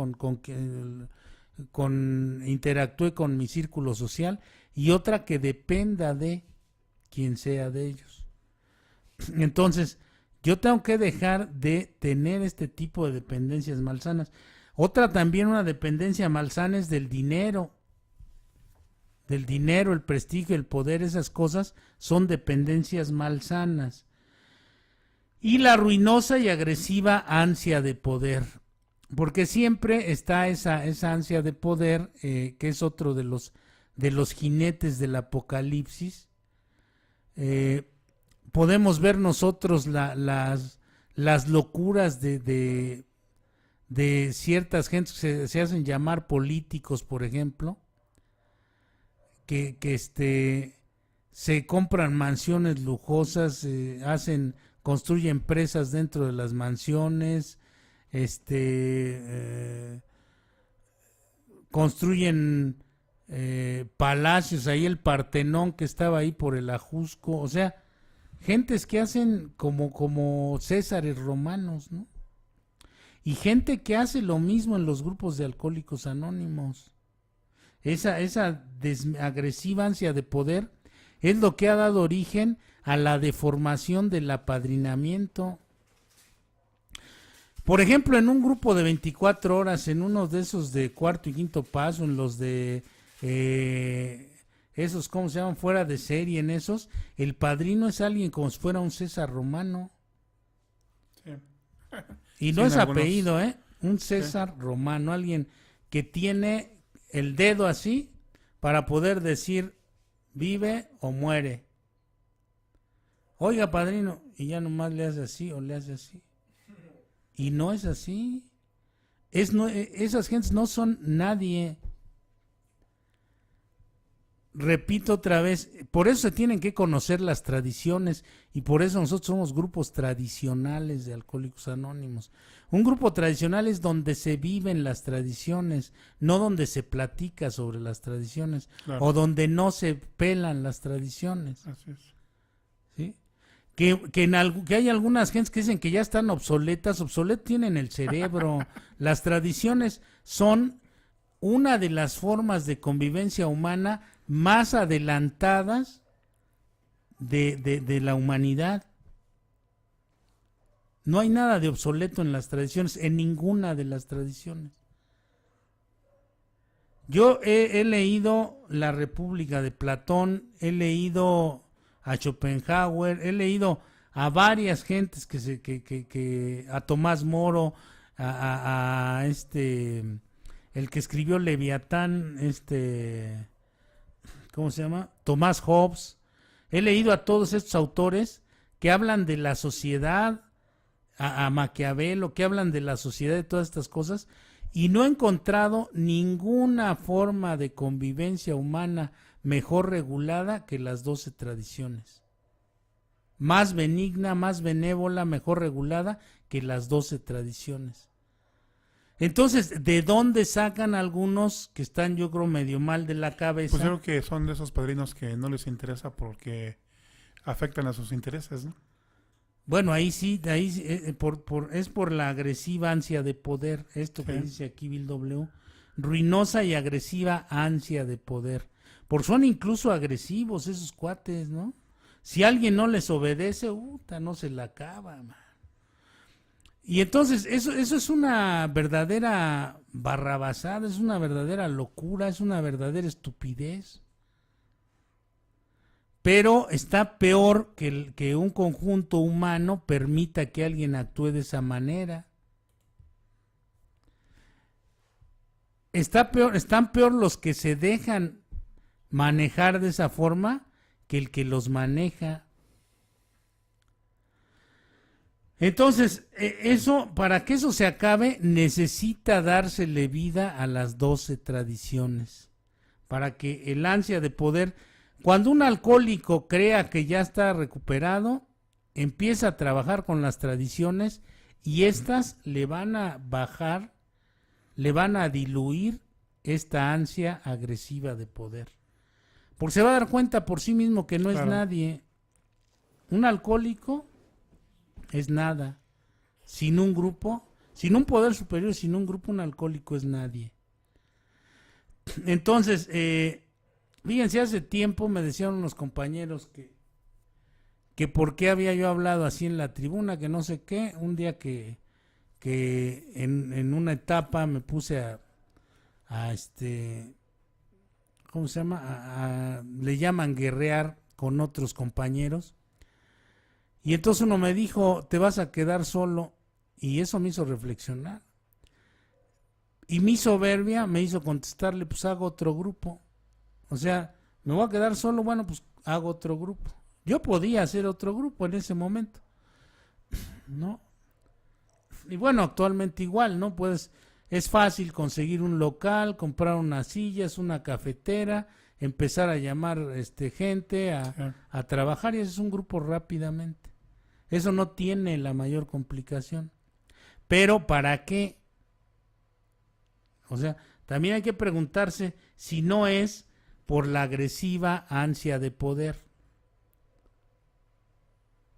[SPEAKER 3] interactúe con mi círculo social, y otra que dependa de, quien sea de ellos. Entonces, yo tengo que dejar de tener este tipo de dependencias malsanas. Otra también, una dependencia malsana es del dinero. Del dinero, el prestigio, el poder, esas cosas son dependencias malsanas. Y la ruinosa y agresiva ansia de poder. Porque siempre está esa ansia de poder, que es otro de los jinetes del apocalipsis. Podemos ver nosotros las locuras de ciertas gentes que se hacen llamar políticos, por ejemplo, que se compran mansiones lujosas, construyen empresas dentro de las mansiones, construyen palacios, ahí el Partenón que estaba ahí por el Ajusco, o sea, gentes que hacen como Césares romanos, ¿no? Y gente que hace lo mismo en los grupos de alcohólicos anónimos. Esa agresiva ansia de poder es lo que ha dado origen a la deformación del apadrinamiento. Por ejemplo, en un grupo de 24 horas, en uno de esos de cuarto y quinto paso, en los de esos, ¿cómo se llaman? Fuera de serie, en esos, el padrino es alguien como si fuera un César romano.
[SPEAKER 2] Sí.
[SPEAKER 3] Y no
[SPEAKER 2] Sí,
[SPEAKER 3] es
[SPEAKER 2] en algunos...
[SPEAKER 3] apellido, un César romano, alguien que tiene el dedo así para poder decir vive o muere. Oiga, padrino, y ya nomás le hace así o le hace así. Y no es así. Esas gentes no son nadie. Repito otra vez, por eso se tienen que conocer las tradiciones y por eso nosotros somos grupos tradicionales de Alcohólicos Anónimos. Un grupo tradicional es donde se viven las tradiciones, no donde se platica sobre las tradiciones,
[SPEAKER 2] Claro.
[SPEAKER 3] o donde no se pelan las tradiciones.
[SPEAKER 2] Así es.
[SPEAKER 3] ¿Sí? Que hay algunas gentes que dicen que ya están obsoletas tienen el cerebro. Las tradiciones son una de las formas de convivencia humana más adelantadas de la humanidad. No hay nada de obsoleto en las tradiciones, en ninguna de las tradiciones. Yo he leído La República de Platón, he leído a Schopenhauer, he leído a varias gentes que a Tomás Moro, el que escribió Leviatán, ¿cómo se llama? Tomás Hobbes. He leído a todos estos autores que hablan de la sociedad, a Maquiavelo, que hablan de la sociedad, de todas estas cosas, y no he encontrado ninguna forma de convivencia humana mejor regulada que las 12 tradiciones. Más benigna, más benévola, mejor regulada que las 12 tradiciones. Entonces, ¿de dónde sacan algunos que están, yo creo, medio mal de la cabeza?
[SPEAKER 2] Pues yo creo que son de esos padrinos que no les interesa porque afectan a sus intereses, ¿no?
[SPEAKER 3] Bueno, ahí sí, es por la agresiva ansia de poder, esto que dice aquí Bill W. Ruinosa y agresiva ansia de poder. Son incluso agresivos esos cuates, ¿no? Si alguien no les obedece, no se la acaba, man. Y entonces eso es una verdadera barrabasada, es una verdadera locura, es una verdadera estupidez. Pero está peor que un conjunto humano permita que alguien actúe de esa manera. Están peor los que se dejan manejar de esa forma que el que los maneja. Entonces, para que eso se acabe, necesita dársele vida a las 12 tradiciones. Para que el ansia de poder, cuando un alcohólico crea que ya está recuperado, empieza a trabajar con las tradiciones y estas le van a bajar, le van a diluir esta ansia agresiva de poder. Porque se va a dar cuenta por sí mismo que no es nadie. Un alcohólico es nada. Sin un grupo, sin un poder superior, sin un grupo, un alcohólico es nadie. Entonces, fíjense, hace tiempo me decían unos compañeros que que por qué había yo hablado así en la tribuna, que no sé qué, un día que en una etapa me puse a ¿cómo se llama? Le llaman guerrear con otros compañeros. Y entonces uno me dijo, te vas a quedar solo, y eso me hizo reflexionar. Y mi soberbia me hizo contestarle, pues hago otro grupo. O sea, me voy a quedar solo, bueno, pues hago otro grupo. Yo podía hacer otro grupo en ese momento, ¿no? Y bueno, actualmente igual, ¿no? Pues es fácil conseguir un local, comprar unas sillas, una cafetera, empezar a llamar gente a trabajar, y es un grupo rápidamente. Eso no tiene la mayor complicación. Pero ¿para qué? O sea, también hay que preguntarse si no es por la agresiva ansia de poder.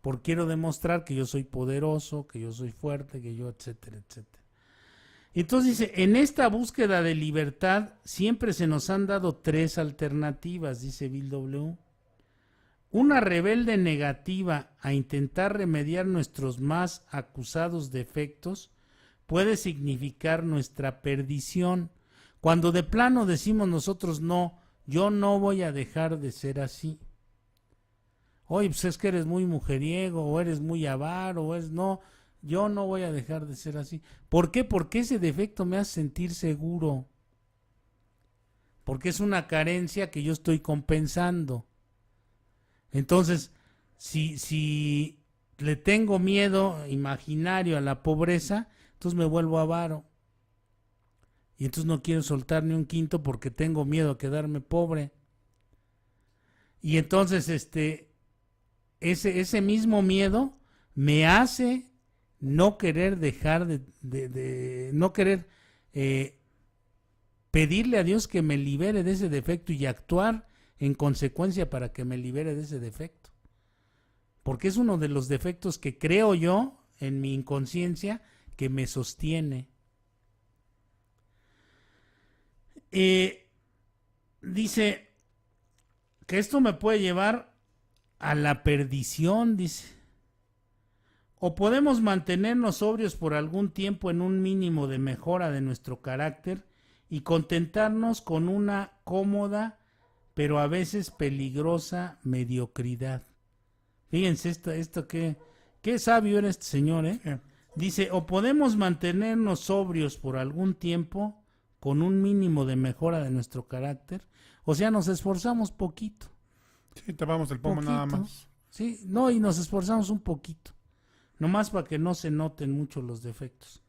[SPEAKER 3] Por quiero demostrar que yo soy poderoso, que yo soy fuerte, que yo, etcétera, etcétera. Entonces dice, en esta búsqueda de libertad siempre se nos han dado 3 alternativas, dice Bill W. Una rebelde negativa a intentar remediar nuestros más acusados defectos puede significar nuestra perdición. Cuando de plano decimos nosotros, no, yo no voy a dejar de ser así. Oye, pues es que eres muy mujeriego, o eres muy avaro, o es no, yo no voy a dejar de ser así. ¿Por qué? Porque ese defecto me hace sentir seguro. Porque es una carencia que yo estoy compensando. Entonces, si le tengo miedo imaginario a la pobreza, entonces me vuelvo avaro. Y entonces no quiero soltar ni un quinto porque tengo miedo a quedarme pobre. Y entonces ese mismo miedo me hace no querer dejar no querer pedirle a Dios que me libere de ese defecto y actuar en consecuencia para que me libere de ese defecto. Porque es uno de los defectos que creo yo en mi inconsciencia que me sostiene. Dice que esto me puede llevar a la perdición, dice. O podemos mantenernos sobrios por algún tiempo en un mínimo de mejora de nuestro carácter y contentarnos con una cómoda pero a veces peligrosa mediocridad. Fíjense esto qué sabio era este señor, ¿eh?
[SPEAKER 2] Sí.
[SPEAKER 3] Dice, o podemos mantenernos sobrios por algún tiempo con un mínimo de mejora de nuestro carácter, o sea, nos esforzamos poquito.
[SPEAKER 2] Sí, tapamos el pomo nada más.
[SPEAKER 3] Sí, no, y nos esforzamos un poquito, nomás para que no se noten mucho los defectos.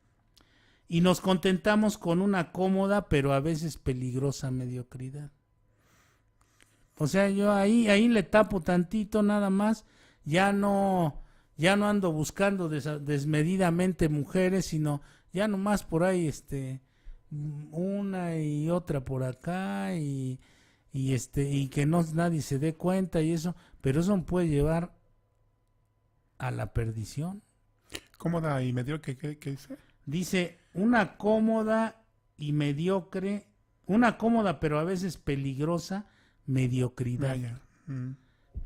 [SPEAKER 3] Y nos contentamos con una cómoda, pero a veces peligrosa mediocridad. O sea, yo ahí le tapo tantito nada más, ya no ando buscando desmedidamente mujeres, sino ya nomás por ahí una y otra por acá y que nadie se dé cuenta y eso, pero eso me puede llevar a la perdición.
[SPEAKER 2] Cómoda y mediocre, ¿qué dice?
[SPEAKER 3] Dice, una cómoda y mediocre, una cómoda pero a veces peligrosa mediocridad.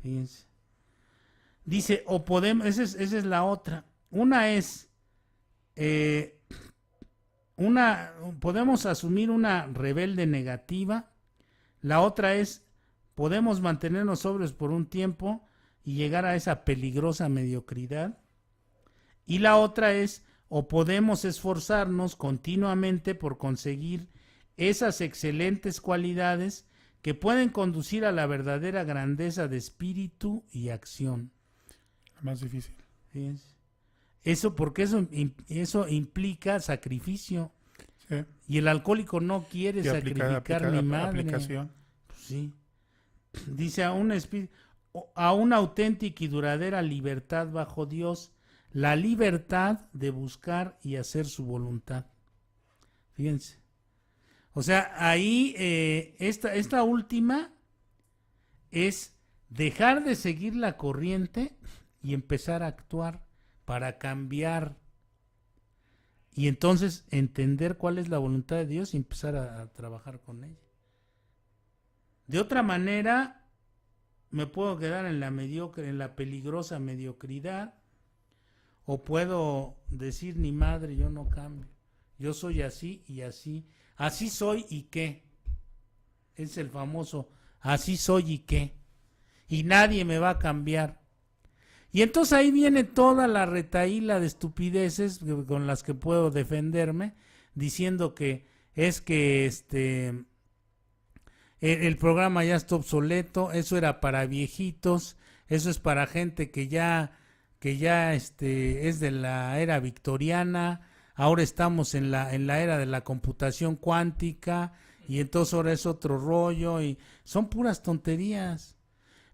[SPEAKER 3] Fíjense. Dice, o podemos, esa es la otra. Una es, podemos asumir una rebelde negativa. La otra es, podemos mantenernos sobrios por un tiempo y llegar a esa peligrosa mediocridad. Y la otra es, o podemos esforzarnos continuamente por conseguir esas excelentes cualidades que pueden conducir a la verdadera grandeza de espíritu y acción.
[SPEAKER 2] Más difícil.
[SPEAKER 3] Fíjense. Eso porque eso implica sacrificio.
[SPEAKER 2] Sí.
[SPEAKER 3] Y el alcohólico no quiere sacrificar ni madre.
[SPEAKER 2] Aplicación.
[SPEAKER 3] Pues sí. Dice a una auténtica y duradera libertad bajo Dios, la libertad de buscar y hacer su voluntad. Fíjense. O sea, ahí esta última es dejar de seguir la corriente y empezar a actuar para cambiar. Y entonces entender cuál es la voluntad de Dios y empezar a trabajar con ella. De otra manera, me puedo quedar en la peligrosa mediocridad, o puedo decir, ni madre, yo no cambio. Yo soy así y así. Así soy y qué. Es el famoso, así soy y qué. Y nadie me va a cambiar. Y entonces ahí viene toda la retahíla de estupideces con las que puedo defenderme, diciendo que es que el programa ya está obsoleto, eso era para viejitos, eso es para gente que ya es de la era victoriana, ahora estamos en la era de la computación cuántica, y entonces ahora es otro rollo, y son puras tonterías.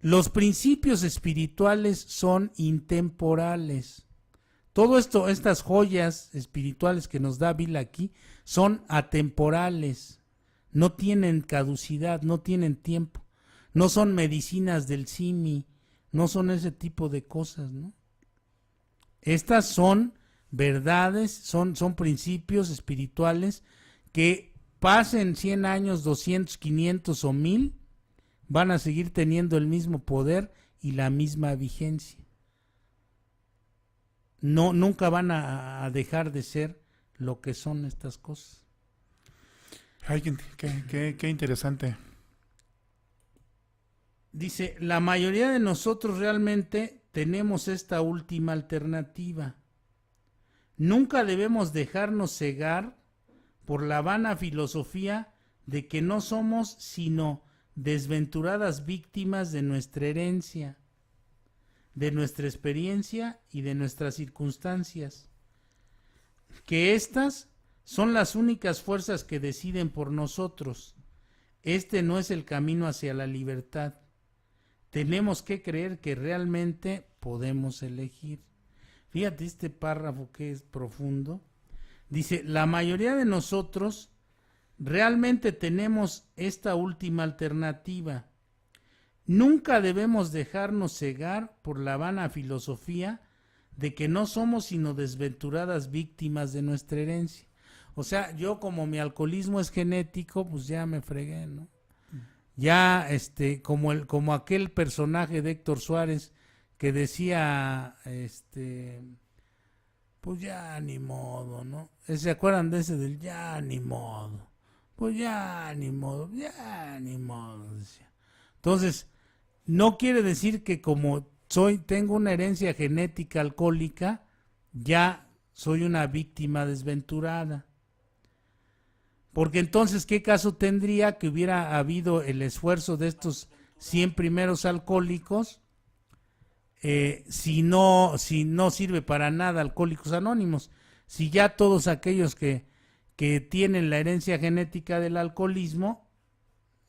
[SPEAKER 3] Los principios espirituales son intemporales. Todo esto, estas joyas espirituales que nos da Bill aquí, son atemporales. No tienen caducidad, no tienen tiempo. No son medicinas del simi, no son ese tipo de cosas, ¿no? Estas son verdades, son principios espirituales que pasen 100 años, 200, 500 o 1000, van a seguir teniendo el mismo poder y la misma vigencia. No, nunca van a dejar de ser lo que son estas cosas.
[SPEAKER 2] Ay, qué interesante.
[SPEAKER 3] Dice, la mayoría de nosotros realmente tenemos esta última alternativa. Nunca debemos dejarnos cegar por la vana filosofía de que no somos sino desventuradas víctimas de nuestra herencia, de nuestra experiencia y de nuestras circunstancias, que éstas son las únicas fuerzas que deciden por nosotros. Este no es el camino hacia la libertad. Tenemos que creer que realmente podemos elegir. Fíjate este párrafo que es profundo. Dice, la mayoría de nosotros realmente tenemos esta última alternativa. Nunca debemos dejarnos cegar por la vana filosofía de que no somos sino desventuradas víctimas de nuestra herencia. O sea, yo como mi alcoholismo es genético, pues ya me fregué, ¿no? Ya, como aquel personaje de Héctor Suárez que decía, pues ya ni modo, ¿no? ¿Se acuerdan de ese del ya ni modo? Pues ya ni modo, decía. Entonces, no quiere decir que como tengo una herencia genética alcohólica, ya soy una víctima desventurada. Porque entonces, ¿qué caso tendría que hubiera habido el esfuerzo de estos 100 primeros alcohólicos si no sirve para nada Alcohólicos Anónimos? Si ya todos aquellos que tienen la herencia genética del alcoholismo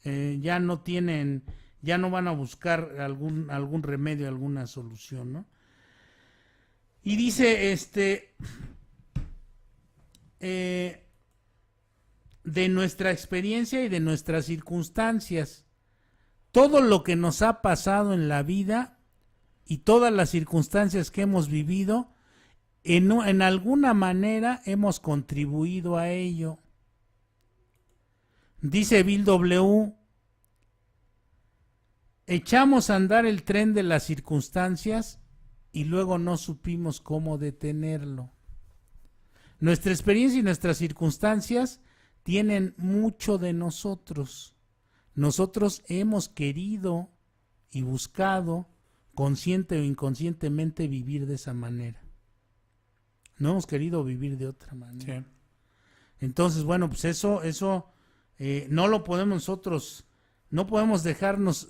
[SPEAKER 3] ya no van a buscar algún remedio, alguna solución, ¿no? Y dice de nuestra experiencia y de nuestras circunstancias, todo lo que nos ha pasado en la vida y todas las circunstancias que hemos vivido, en alguna manera hemos contribuido a ello. Dice Bill W., echamos a andar el tren de las circunstancias y luego no supimos cómo detenerlo. Nuestra experiencia y nuestras circunstancias tienen mucho de nosotros. Nosotros hemos querido y buscado, consciente o inconscientemente, vivir de esa manera. No hemos querido vivir de otra manera. Sí. Entonces, bueno, pues eso no lo podemos nosotros, no podemos dejarnos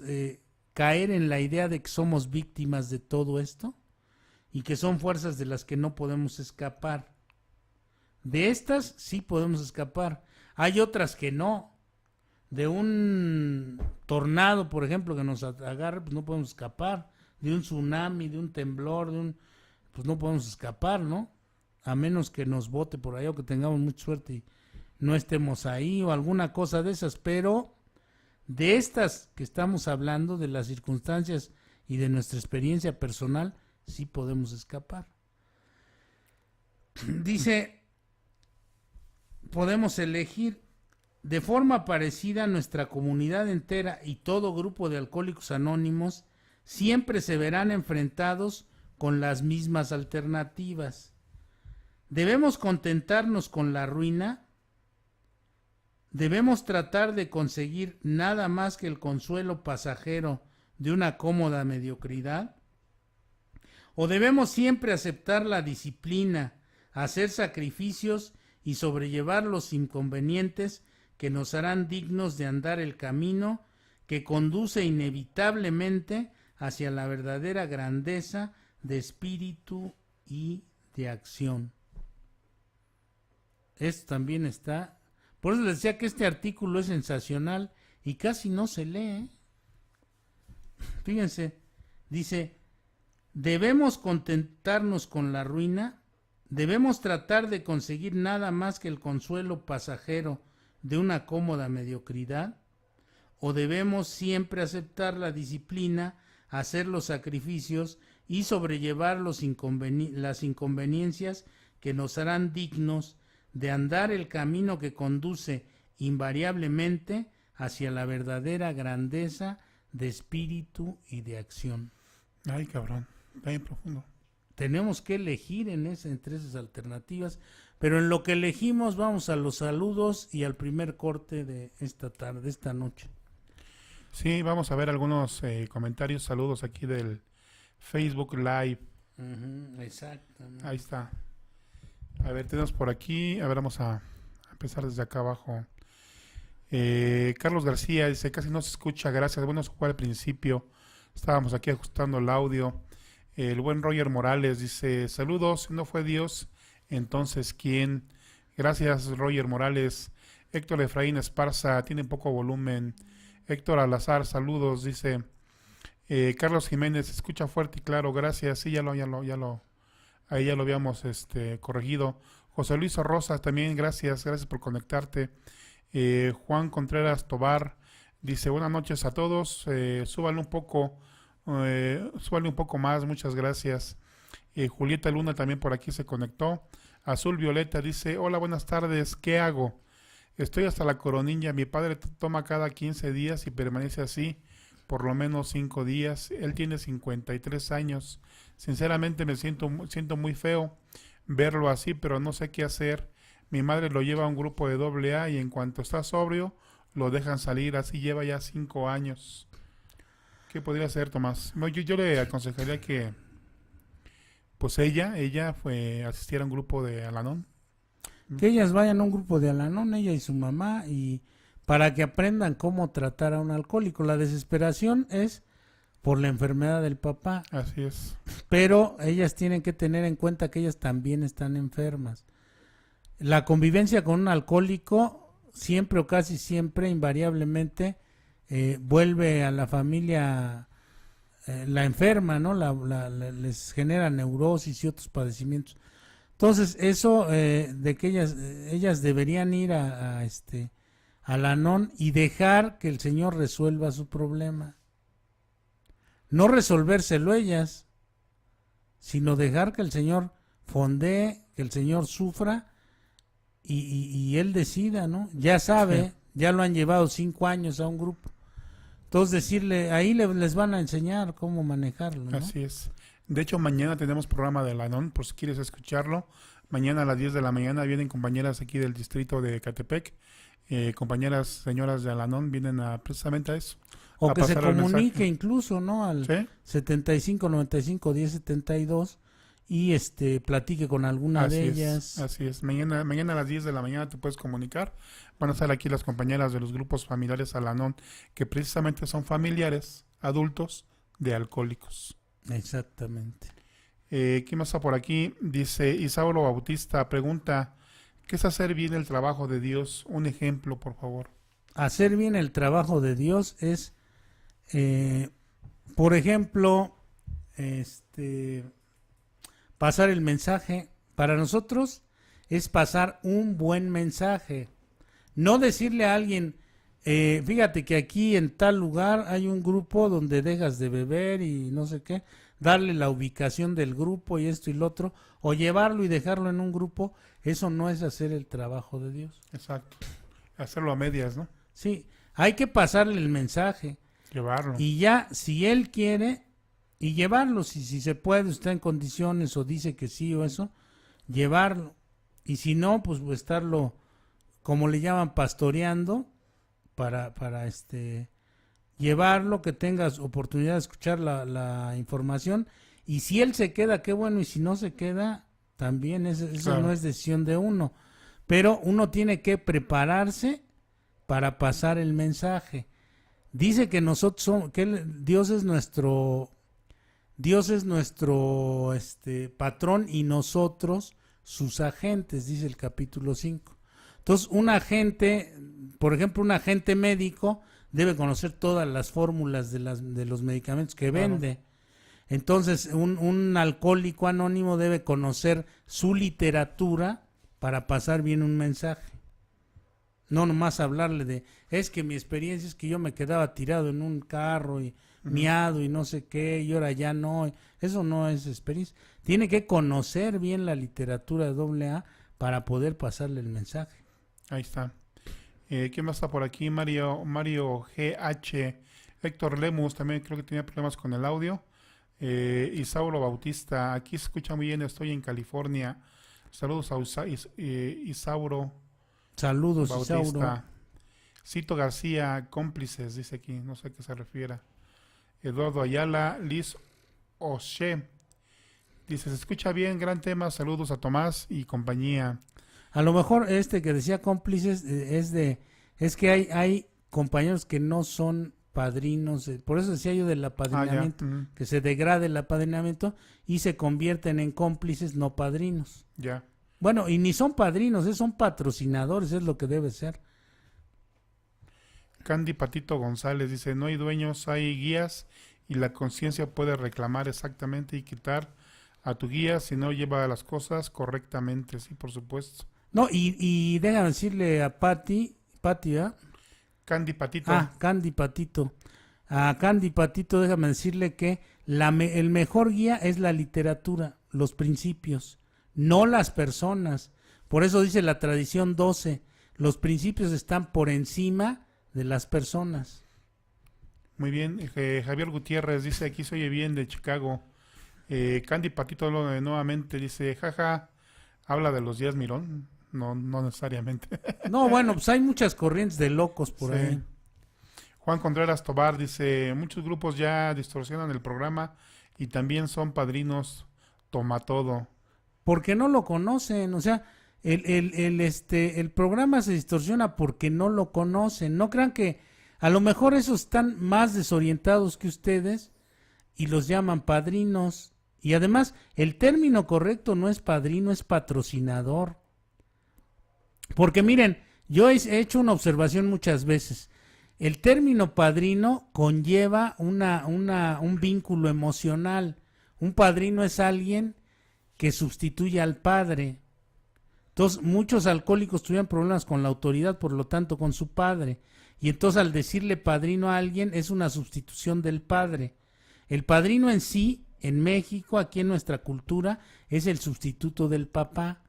[SPEAKER 3] caer en la idea de que somos víctimas de todo esto y que son fuerzas de las que no podemos escapar. De estas sí podemos escapar. Hay otras que no. De un tornado, por ejemplo, que nos agarre, pues no podemos escapar. De un tsunami, de un temblor, pues no podemos escapar, ¿no? A menos que nos bote por allá o que tengamos mucha suerte y no estemos ahí o alguna cosa de esas. Pero de estas que estamos hablando, de las circunstancias y de nuestra experiencia personal, sí podemos escapar. Dice, podemos elegir. De forma parecida, nuestra comunidad entera y todo grupo de alcohólicos anónimos siempre se verán enfrentados con las mismas alternativas. Debemos contentarnos con la ruina. Debemos tratar de conseguir nada más que el consuelo pasajero de una cómoda mediocridad. ¿O debemos siempre aceptar la disciplina, hacer sacrificios y sobrellevar los inconvenientes que nos harán dignos de andar el camino que conduce inevitablemente hacia la verdadera grandeza de espíritu y de acción? Esto también está... Por eso les decía que este artículo es sensacional y casi no se lee. Fíjense, dice, debemos contentarnos con la ruina, debemos tratar de conseguir nada más que el consuelo pasajero de una cómoda mediocridad, o debemos siempre aceptar la disciplina, hacer los sacrificios y sobrellevar las inconveniencias que nos harán dignos de andar el camino que conduce invariablemente hacia la verdadera grandeza de espíritu y de acción.
[SPEAKER 2] Ay, cabrón, está bien profundo.
[SPEAKER 3] Tenemos que elegir entre esas alternativas, pero en lo que elegimos vamos a los saludos y al primer corte de esta tarde, esta noche.
[SPEAKER 2] Sí, vamos a ver algunos comentarios, saludos aquí del Facebook Live.
[SPEAKER 3] Exactamente.
[SPEAKER 2] Ahí está. A ver, tenemos por aquí, a ver, vamos a empezar desde acá abajo. Carlos García dice, casi no se escucha, gracias. Bueno, eso fue al principio, estábamos aquí ajustando el audio. El buen Roger Morales dice, saludos, no fue Dios, entonces ¿quién? Gracias, Roger Morales. Héctor Efraín Esparza, tiene poco volumen. Héctor Alazar, saludos, dice. Carlos Jiménez, escucha fuerte y claro, gracias. Sí, ahí ya lo habíamos corregido. José Luis Rosas, también gracias por conectarte. Juan Contreras Tobar dice, buenas noches a todos, súbale un poco más, muchas gracias. Julieta Luna también por aquí se conectó. Azul Violeta dice, hola, buenas tardes, ¿qué hago? Estoy hasta la coronilla, mi padre toma cada 15 días y permanece así por lo menos 5 días, él tiene 53 años, sinceramente me siento muy feo verlo así, pero no sé qué hacer. Mi madre lo lleva a un grupo de AA y en cuanto está sobrio lo dejan salir, así lleva ya 5 años. ¿Qué podría hacer, Tomás? Yo le aconsejaría que pues ella asistiera a un grupo de Al-Anon.
[SPEAKER 3] Que ellas vayan a un grupo de Al-Anon, ella y su mamá, y para que aprendan cómo tratar a un alcohólico. La desesperación es por la enfermedad del papá.
[SPEAKER 2] Así es.
[SPEAKER 3] Pero ellas tienen que tener en cuenta que ellas también están enfermas. La convivencia con un alcohólico siempre o casi siempre, invariablemente, vuelve a la familia la enferma, ¿no? Les genera neurosis y otros padecimientos. Entonces, eso de que ellas deberían ir a Al-Anon y dejar que el Señor resuelva su problema. No resolvérselo ellas, sino dejar que el Señor fondee, que el Señor sufra y Él decida, ¿no? Ya sabe, sí. Ya lo han llevado 5 años a un grupo. Entonces decirle, ahí les van a enseñar cómo manejarlo, ¿no?
[SPEAKER 2] Así es. De hecho, mañana tenemos programa de Al-Anon, por si quieres escucharlo. Mañana a las 10 de la mañana vienen compañeras aquí del distrito de Ecatepec. Compañeras, señoras de Al-Anon vienen precisamente a eso.
[SPEAKER 3] O que se comunique incluso, ¿no? Al
[SPEAKER 2] ¿sí?
[SPEAKER 3] 75 95 10 72 y platique con alguna de ellas.
[SPEAKER 2] Así es. Mañana a las 10 de la mañana te puedes comunicar. Van a estar aquí las compañeras de los grupos familiares Al-Anon, que precisamente son familiares adultos de alcohólicos.
[SPEAKER 3] Exactamente.
[SPEAKER 2] ¿Quién más está por aquí? Dice Isauro Bautista, pregunta, ¿qué es hacer bien el trabajo de Dios? Un ejemplo, por favor.
[SPEAKER 3] Hacer bien el trabajo de Dios es, por ejemplo, pasar el mensaje. Para nosotros es pasar un buen mensaje. No decirle a alguien, fíjate que aquí en tal lugar hay un grupo donde dejas de beber y no sé qué, darle la ubicación del grupo y esto y lo otro, o llevarlo y dejarlo en un grupo, eso no es hacer el trabajo de Dios.
[SPEAKER 2] Exacto. Hacerlo a medias, ¿no?
[SPEAKER 3] Sí, hay que pasarle el mensaje.
[SPEAKER 2] Llevarlo.
[SPEAKER 3] Y ya, si él quiere, y llevarlo, si se puede, está en condiciones o dice que sí o eso, llevarlo. Y si no, pues estarlo, como le llaman, pastoreando para llevarlo, que tengas oportunidad de escuchar la información. Y si él se queda, qué bueno, y si no se queda, también eso
[SPEAKER 2] Claro.
[SPEAKER 3] no es decisión de uno. Pero uno tiene que prepararse para pasar el mensaje. Dice que nosotros somos, Dios es nuestro patrón y nosotros sus agentes, dice el capítulo 5. Entonces, un agente, por ejemplo, un agente médico debe conocer todas las fórmulas de los medicamentos que
[SPEAKER 2] Claro.
[SPEAKER 3] vende. Entonces, un alcohólico anónimo debe conocer su literatura para pasar bien un mensaje. No nomás hablarle de, es que mi experiencia es que yo me quedaba tirado en un carro y miado y no sé qué, y ahora ya no. Eso no es experiencia. Tiene que conocer bien la literatura de AA para poder pasarle el mensaje.
[SPEAKER 2] Ahí está. ¿Quién más está por aquí? Mario GH. Héctor Lemus también creo que tenía problemas con el audio. Isauro Bautista. Aquí se escucha muy bien. Estoy en California. Saludos a Isauro
[SPEAKER 3] Saludos,
[SPEAKER 2] Bautista.
[SPEAKER 3] Isauro.
[SPEAKER 2] Cito García, cómplices, dice aquí. No sé a qué se refiere. Eduardo Ayala, Liz Oshé. Dice, se escucha bien, gran tema. Saludos a Tomás y compañía.
[SPEAKER 3] A lo mejor que decía cómplices es que hay compañeros que no son padrinos, por eso decía yo del apadrinamiento, que se degrade el apadrinamiento y se convierten en cómplices, no padrinos.
[SPEAKER 2] Ya.
[SPEAKER 3] Bueno, y ni son padrinos, son patrocinadores, es lo que debe ser.
[SPEAKER 2] Candy Patito González dice, no hay dueños, hay guías y la conciencia puede reclamar exactamente y quitar a tu guía si no lleva las cosas correctamente, sí, por supuesto.
[SPEAKER 3] No, y déjame decirle a Pati, ¿verdad?
[SPEAKER 2] Candy Patito.
[SPEAKER 3] Candy Patito. A Candy Patito déjame decirle que el mejor guía es la literatura, los principios, no las personas. Por eso dice la tradición 12, los principios están por encima de las personas.
[SPEAKER 2] Muy bien, Javier Gutiérrez dice, aquí se oye bien de Chicago. Candy Patito nuevamente dice, jaja, habla de los días Mirón. No necesariamente.
[SPEAKER 3] No, bueno, pues hay muchas corrientes de locos por ahí.
[SPEAKER 2] Juan Contreras Tobar dice, muchos grupos ya distorsionan el programa y también son padrinos toma todo.
[SPEAKER 3] Porque no lo conocen, o sea, el programa se distorsiona porque no lo conocen. No crean que a lo mejor esos están más desorientados que ustedes y los llaman padrinos. Y además, el término correcto no es padrino, es patrocinador. Porque miren, yo he hecho una observación muchas veces. El término padrino conlleva un vínculo emocional. Un padrino es alguien que sustituye al padre. Entonces, muchos alcohólicos tuvieron problemas con la autoridad, por lo tanto, con su padre. Y entonces, al decirle padrino a alguien, es una sustitución del padre. El padrino en sí, en México, aquí en nuestra cultura, es el sustituto del papá.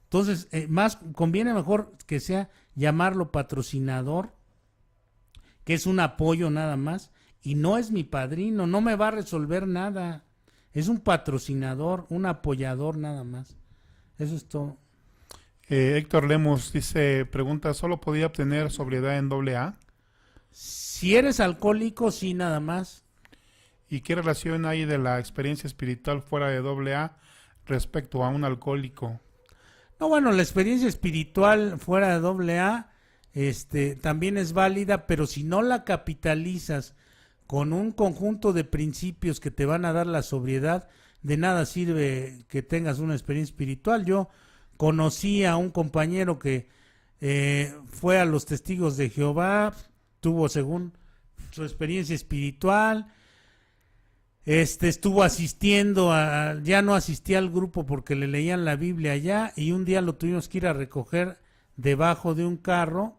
[SPEAKER 3] Entonces, más conviene mejor que sea llamarlo patrocinador, que es un apoyo nada más, y no es mi padrino, no me va a resolver nada. Es un patrocinador, un apoyador nada más. Eso es todo.
[SPEAKER 2] Héctor Lemos dice, pregunta, ¿solo podía obtener sobriedad en AA?
[SPEAKER 3] Si eres alcohólico, sí, nada más.
[SPEAKER 2] ¿Y qué relación hay de la experiencia espiritual fuera de AA respecto a un alcohólico?
[SPEAKER 3] No, bueno, la experiencia espiritual fuera de AA también es válida, pero si no la capitalizas con un conjunto de principios que te van a dar la sobriedad, de nada sirve que tengas una experiencia espiritual. Yo conocí a un compañero que fue a los Testigos de Jehová, tuvo según su experiencia espiritual, estuvo asistiendo ya no asistía al grupo porque le leían la Biblia allá, y un día lo tuvimos que ir a recoger debajo de un carro.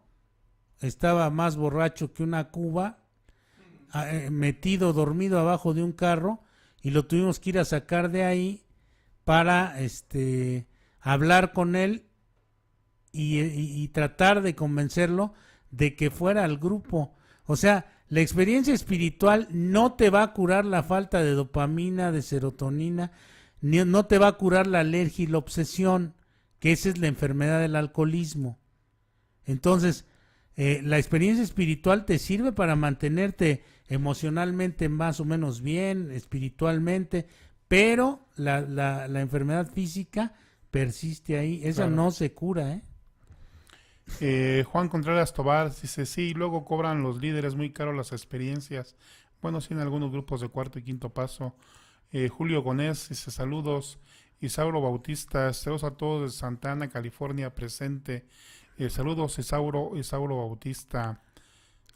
[SPEAKER 3] Estaba más borracho que una cuba, metido, dormido abajo de un carro, y lo tuvimos que ir a sacar de ahí para hablar con él y tratar de convencerlo de que fuera al grupo. O sea, la experiencia espiritual no te va a curar la falta de dopamina, de serotonina, ni no te va a curar la alergia y la obsesión, que esa es la enfermedad del alcoholismo. Entonces, la experiencia espiritual te sirve para mantenerte emocionalmente más o menos bien, espiritualmente, pero la enfermedad física persiste ahí. Esa
[SPEAKER 2] Claro.
[SPEAKER 3] no se cura,
[SPEAKER 2] Juan Contreras Tobar dice, sí, luego cobran los líderes muy caro las experiencias. Bueno, sí, en algunos grupos de cuarto y quinto paso. Julio Gonés dice, saludos. Isauro Bautista, saludos a todos de Santa Ana, California, presente. Saludos, Isauro Bautista.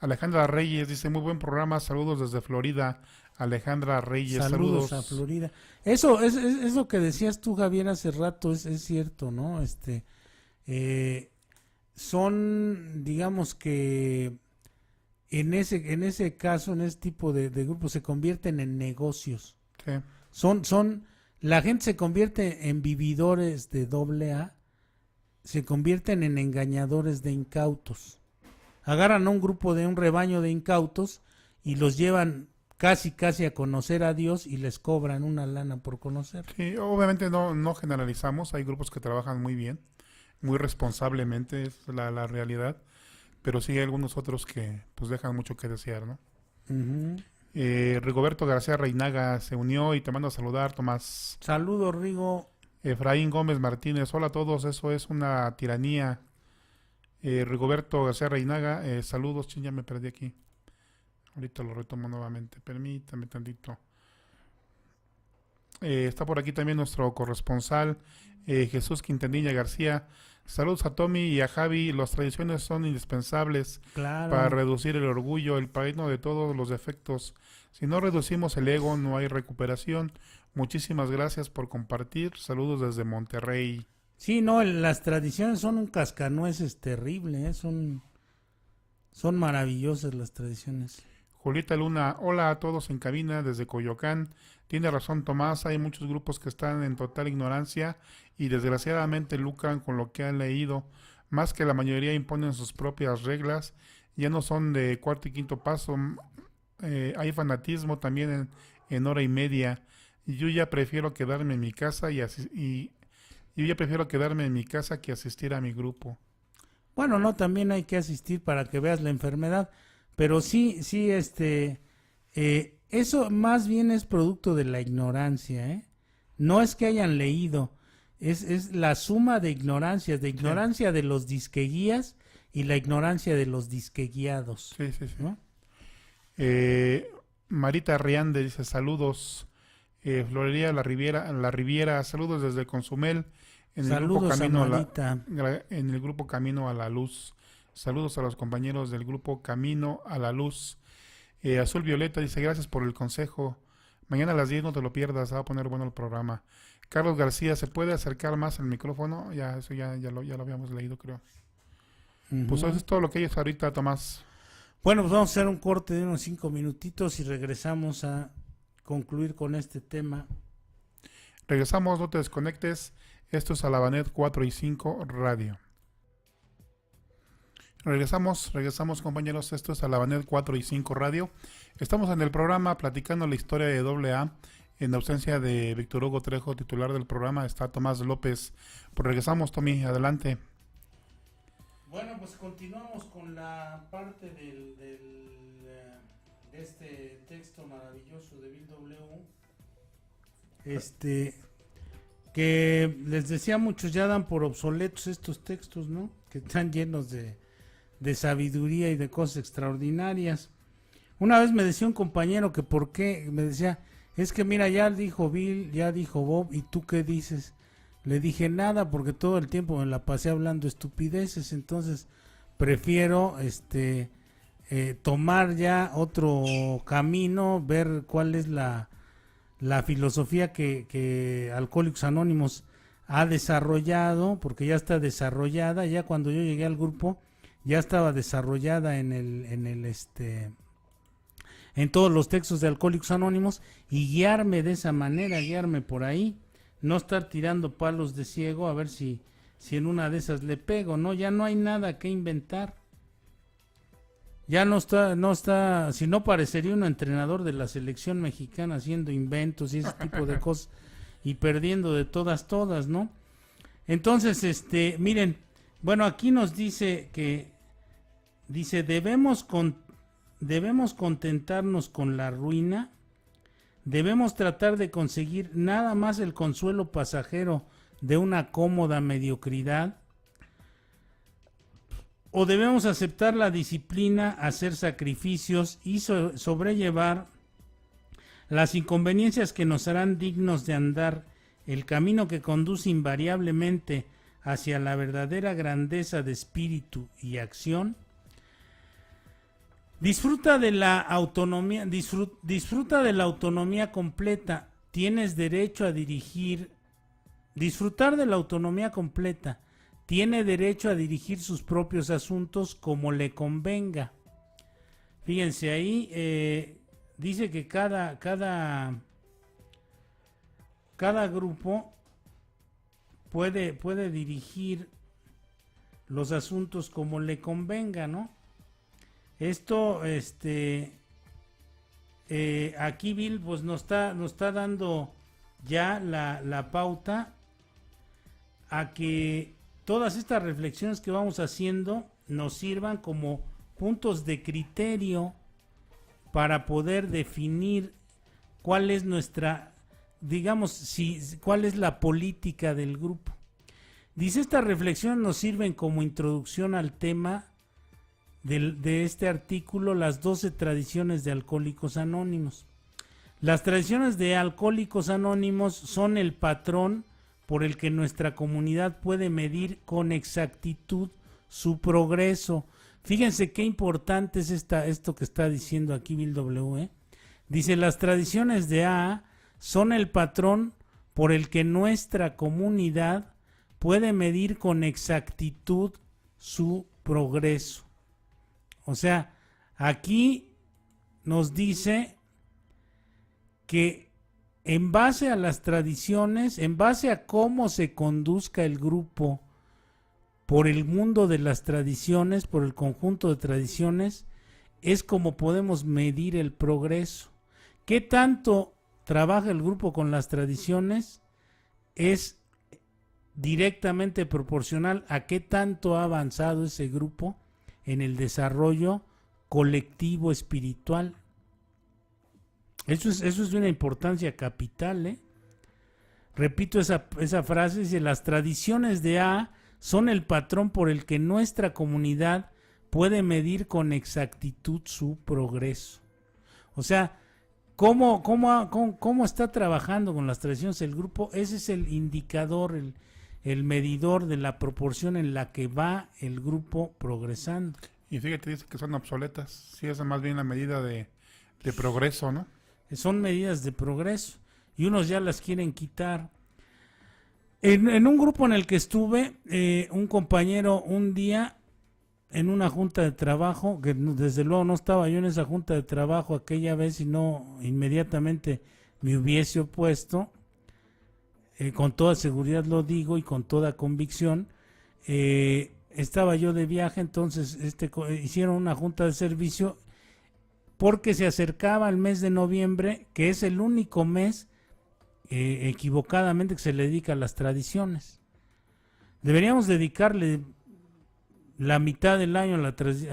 [SPEAKER 2] Alejandra Reyes dice, muy buen programa, saludos desde Florida. Alejandra Reyes,
[SPEAKER 3] Saludos a Florida. Eso es lo que decías tú, Javier, hace rato, es cierto, ¿no? Son, digamos que en ese caso, en ese tipo de grupos, se convierten en negocios.
[SPEAKER 2] Sí.
[SPEAKER 3] La gente se convierte en vividores de AA, se convierten en engañadores de incautos. Agarran a un rebaño de incautos y los llevan casi a conocer a Dios y les cobran una lana por conocer.
[SPEAKER 2] Sí, obviamente no generalizamos, hay grupos que trabajan muy bien, muy responsablemente, es la realidad, pero sí hay algunos otros que pues dejan mucho que desear, ¿no?
[SPEAKER 3] Uh-huh.
[SPEAKER 2] Rigoberto García Reinaga se unió y te mando a saludar, Tomás.
[SPEAKER 3] Saludos, Rigo.
[SPEAKER 2] Efraín Gómez Martínez, hola a todos, eso es una tiranía. Rigoberto García Reinaga, saludos, ya me perdí aquí. Ahorita lo retomo nuevamente, permítame tantito. Está por aquí también nuestro corresponsal, Jesús Quintanilla García. Saludos a Tommy y a Javi, las tradiciones son indispensables
[SPEAKER 3] Claro.
[SPEAKER 2] para reducir el orgullo, el padrino de todos los defectos. Si no reducimos el ego, no hay recuperación. Muchísimas gracias por compartir. Saludos desde Monterrey.
[SPEAKER 3] Sí, no, las tradiciones son un cascanueces terrible, son maravillosas las tradiciones.
[SPEAKER 2] Julieta Luna, hola a todos en cabina desde Coyoacán. Tiene razón Tomás, hay muchos grupos que están en total ignorancia y desgraciadamente lucran con lo que han leído. Más que la mayoría imponen sus propias reglas, ya no son de cuarto y quinto paso. Hay fanatismo también en hora y media. Yo ya prefiero quedarme en mi casa yo ya prefiero quedarme en mi casa que asistir a mi grupo.
[SPEAKER 3] Bueno, no, también hay que asistir para que veas la enfermedad, pero sí, eso más bien es producto de la ignorancia, ¿eh? No es que hayan leído, es la suma de ignorancias, de los disqueguías y la ignorancia de los disqueguiados.
[SPEAKER 2] Sí.
[SPEAKER 3] ¿No?
[SPEAKER 2] Marita Riande dice saludos. Florería La Riviera, saludos desde Consumel.
[SPEAKER 3] Saludos a Marita.
[SPEAKER 2] En el grupo Camino a la Luz. Saludos a los compañeros del grupo Camino a la Luz. Azul Violeta dice gracias por el consejo. Mañana a las 10 no te lo pierdas, va a poner bueno el programa. Carlos García, ¿se puede acercar más al micrófono? Ya lo habíamos leído, creo.
[SPEAKER 3] Uh-huh.
[SPEAKER 2] Pues eso es todo lo que hay hasta ahorita, Tomás.
[SPEAKER 3] Bueno, pues vamos a hacer un corte de unos 5 minutitos y regresamos a concluir con este tema.
[SPEAKER 2] Regresamos, no te desconectes. Esto es Alabanet 4 y 5 Radio. Regresamos compañeros, esto es Alabanet 4 y 5 Radio. Estamos en el programa platicando la historia de AA. En ausencia de Víctor Hugo Trejo, titular del programa, está Tomás López. Pues regresamos, Tommy, adelante.
[SPEAKER 3] Bueno, pues continuamos con la parte de este texto maravilloso de Bill W. Que les decía, muchos ya dan por obsoletos estos textos, ¿no? Que están llenos de sabiduría y de cosas extraordinarias. Una vez me decía un compañero que por qué, me decía, es que mira, ya dijo Bill, ya dijo Bob, ¿y tú qué dices? Le dije nada, porque todo el tiempo me la pasé hablando estupideces, entonces prefiero tomar ya otro camino, ver cuál es la filosofía que Alcohólicos Anónimos ha desarrollado, porque ya está desarrollada. Ya cuando yo llegué al grupo ya estaba desarrollada en todos los textos de Alcohólicos Anónimos, y guiarme de esa manera, guiarme por ahí, no estar tirando palos de ciego a ver si si en una de esas le pego, ¿no? Ya no hay nada que inventar. Ya no está, si no parecería un entrenador de la selección mexicana haciendo inventos y ese tipo de cosas y perdiendo de todas, ¿no? Entonces, miren, bueno, aquí nos dice que, debemos contentarnos con la ruina, debemos tratar de conseguir nada más el consuelo pasajero de una cómoda mediocridad, o debemos aceptar la disciplina, hacer sacrificios y sobrellevar las inconveniencias que nos harán dignos de andar el camino que conduce invariablemente hacia la verdadera grandeza de espíritu y acción. Disfruta de la autonomía completa. Tienes derecho a disfrutar de la autonomía completa. Tiene derecho a dirigir sus propios asuntos como le convenga. Fíjense ahí, dice que cada grupo puede dirigir los asuntos como le convenga, ¿no? Esto, aquí Bill pues nos está dando ya la pauta a que todas estas reflexiones que vamos haciendo nos sirvan como puntos de criterio para poder definir cuál es nuestra, digamos, cuál es la política del grupo. Dice, estas reflexiones nos sirven como introducción al tema de este artículo, las 12 tradiciones de Alcohólicos Anónimos. Las tradiciones de Alcohólicos Anónimos son el patrón por el que nuestra comunidad puede medir con exactitud su progreso. Fíjense qué importante es esto que está diciendo aquí Bill W. Dice, las tradiciones de AA son el patrón por el que nuestra comunidad puede medir con exactitud su progreso. O sea, aquí nos dice que en base a las tradiciones, en base a cómo se conduzca el grupo por el mundo de las tradiciones, por el conjunto de tradiciones, es como podemos medir el progreso. ¿Qué tanto trabaja el grupo con las tradiciones? Es directamente proporcional a qué tanto ha avanzado ese grupo en el desarrollo colectivo espiritual. Eso es de una importancia capital, Repito esa frase, dice, las tradiciones de A son el patrón por el que nuestra comunidad puede medir con exactitud su progreso. O sea, ¿cómo está trabajando con las tradiciones el grupo? Ese es el indicador, el medidor de la proporción en la que va el grupo progresando.
[SPEAKER 2] Y fíjate, dice que son obsoletas. Sí, esa es más bien la medida de progreso, ¿no?
[SPEAKER 3] Son medidas de progreso y unos ya las quieren quitar. En un grupo en el que estuve, un compañero un día en una junta de trabajo, que desde luego no estaba yo en esa junta de trabajo aquella vez y no inmediatamente me hubiese opuesto, con toda seguridad lo digo y con toda convicción. Estaba yo de viaje, entonces hicieron una junta de servicio porque se acercaba el mes de noviembre, que es el único mes equivocadamente que se le dedica a las tradiciones. Deberíamos dedicarle la mitad del año a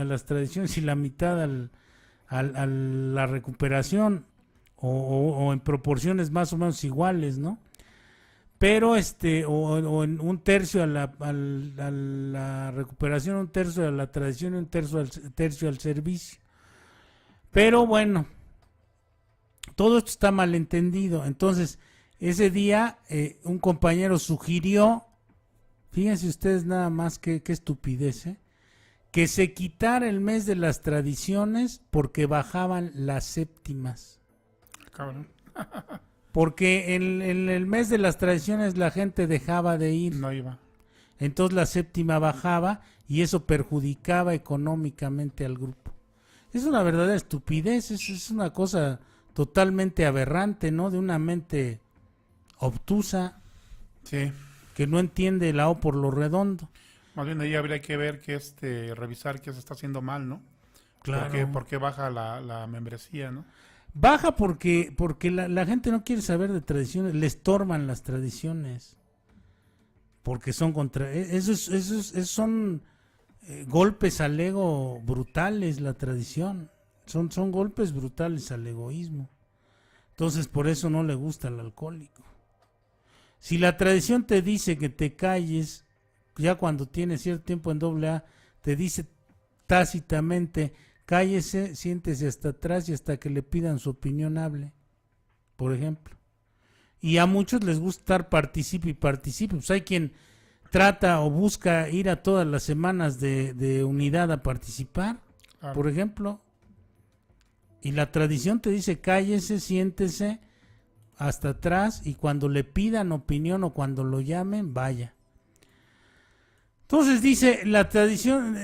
[SPEAKER 3] las tradiciones y la mitad a la recuperación, o en proporciones más o menos iguales, ¿no? Pero o en un tercio a la recuperación, un tercio a la tradición y un tercio al servicio. Pero bueno, todo esto está malentendido. Entonces, ese día un compañero sugirió, fíjense ustedes nada más qué estupidez, que se quitara el mes de las tradiciones porque bajaban las séptimas.
[SPEAKER 2] Cabrón.
[SPEAKER 3] Porque en el mes de las tradiciones la gente dejaba de ir.
[SPEAKER 2] No iba.
[SPEAKER 3] Entonces la séptima bajaba y eso perjudicaba económicamente al grupo. Es una verdadera estupidez, es una cosa totalmente aberrante, ¿no? De una mente obtusa.
[SPEAKER 2] Sí.
[SPEAKER 3] que no entiende la O por lo redondo.
[SPEAKER 2] Más bien ahí habría que ver que revisar qué se está haciendo mal, ¿no?
[SPEAKER 3] Claro.
[SPEAKER 2] ¿Por qué baja la membresía, no?
[SPEAKER 3] Baja porque la gente no quiere saber de tradiciones, le estorban las tradiciones. Porque son son golpes al ego brutales, la tradición. Son golpes brutales al egoísmo. Entonces por eso no le gusta al alcohólico. Si la tradición te dice que te calles, ya cuando tienes cierto tiempo en AA, te dice tácitamente, cállese, siéntese hasta atrás y hasta que le pidan su opinión hable, por ejemplo. Y a muchos les gusta estar participe y participe. Pues hay quien trata o busca ir a todas las semanas de unidad a participar,
[SPEAKER 2] Claro.
[SPEAKER 3] por ejemplo. Y la tradición te dice cállese, siéntese hasta atrás y cuando le pidan opinión o cuando lo llamen, vaya. Entonces dice, la tradición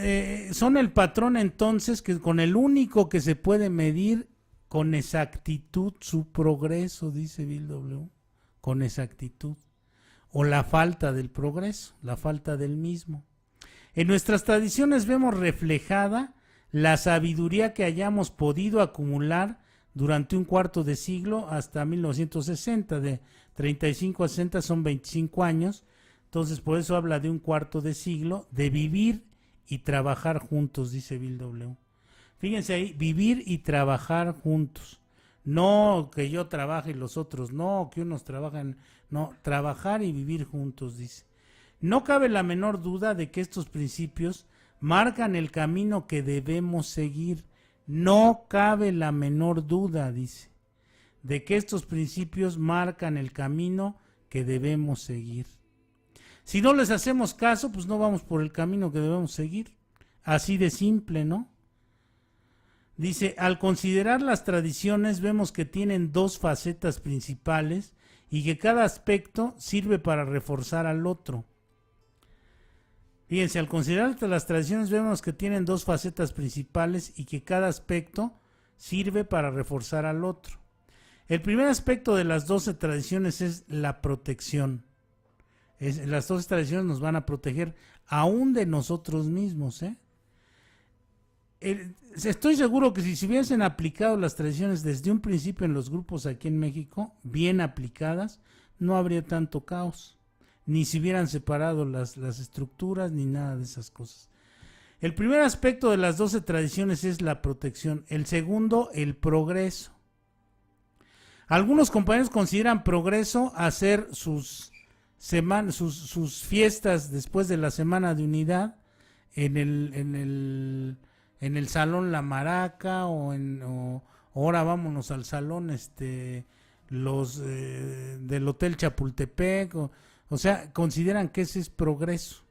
[SPEAKER 3] son el patrón entonces que con el único que se puede medir con exactitud su progreso, dice Bill W. Con exactitud. O la falta del progreso, la falta del mismo. En nuestras tradiciones vemos reflejada la sabiduría que hayamos podido acumular durante un cuarto de siglo hasta 1960, de 35 a 60 son 25 años, entonces por eso habla de un cuarto de siglo, de vivir y trabajar juntos, dice Bill W. Fíjense ahí, vivir y trabajar juntos. No que yo trabaje y los otros no, que unos trabajan, no, trabajar y vivir juntos, dice. No cabe la menor duda de que estos principios marcan el camino que debemos seguir. No cabe la menor duda, dice, de que estos principios marcan el camino que debemos seguir. Si no les hacemos caso, pues no vamos por el camino que debemos seguir. Así de simple, ¿no? Dice, al considerar las tradiciones vemos que tienen dos facetas principales y que cada aspecto sirve para reforzar al otro. Fíjense, al considerar las tradiciones vemos que tienen dos facetas principales y que cada aspecto sirve para reforzar al otro. El primer aspecto de las 12 tradiciones es la protección. Las 12 tradiciones nos van a proteger aún de nosotros mismos, Estoy seguro que si se hubiesen aplicado las tradiciones desde un principio en los grupos aquí en México, bien aplicadas, no habría tanto caos, ni se hubieran separado las estructuras, ni nada de esas cosas. El primer aspecto de las 12 tradiciones es la protección, el segundo, el progreso. Algunos compañeros consideran progreso hacer sus fiestas después de la Semana de Unidad en el Salón La Maraca o ahora vámonos al salón los del Hotel Chapultepec o sea, consideran que ese es progreso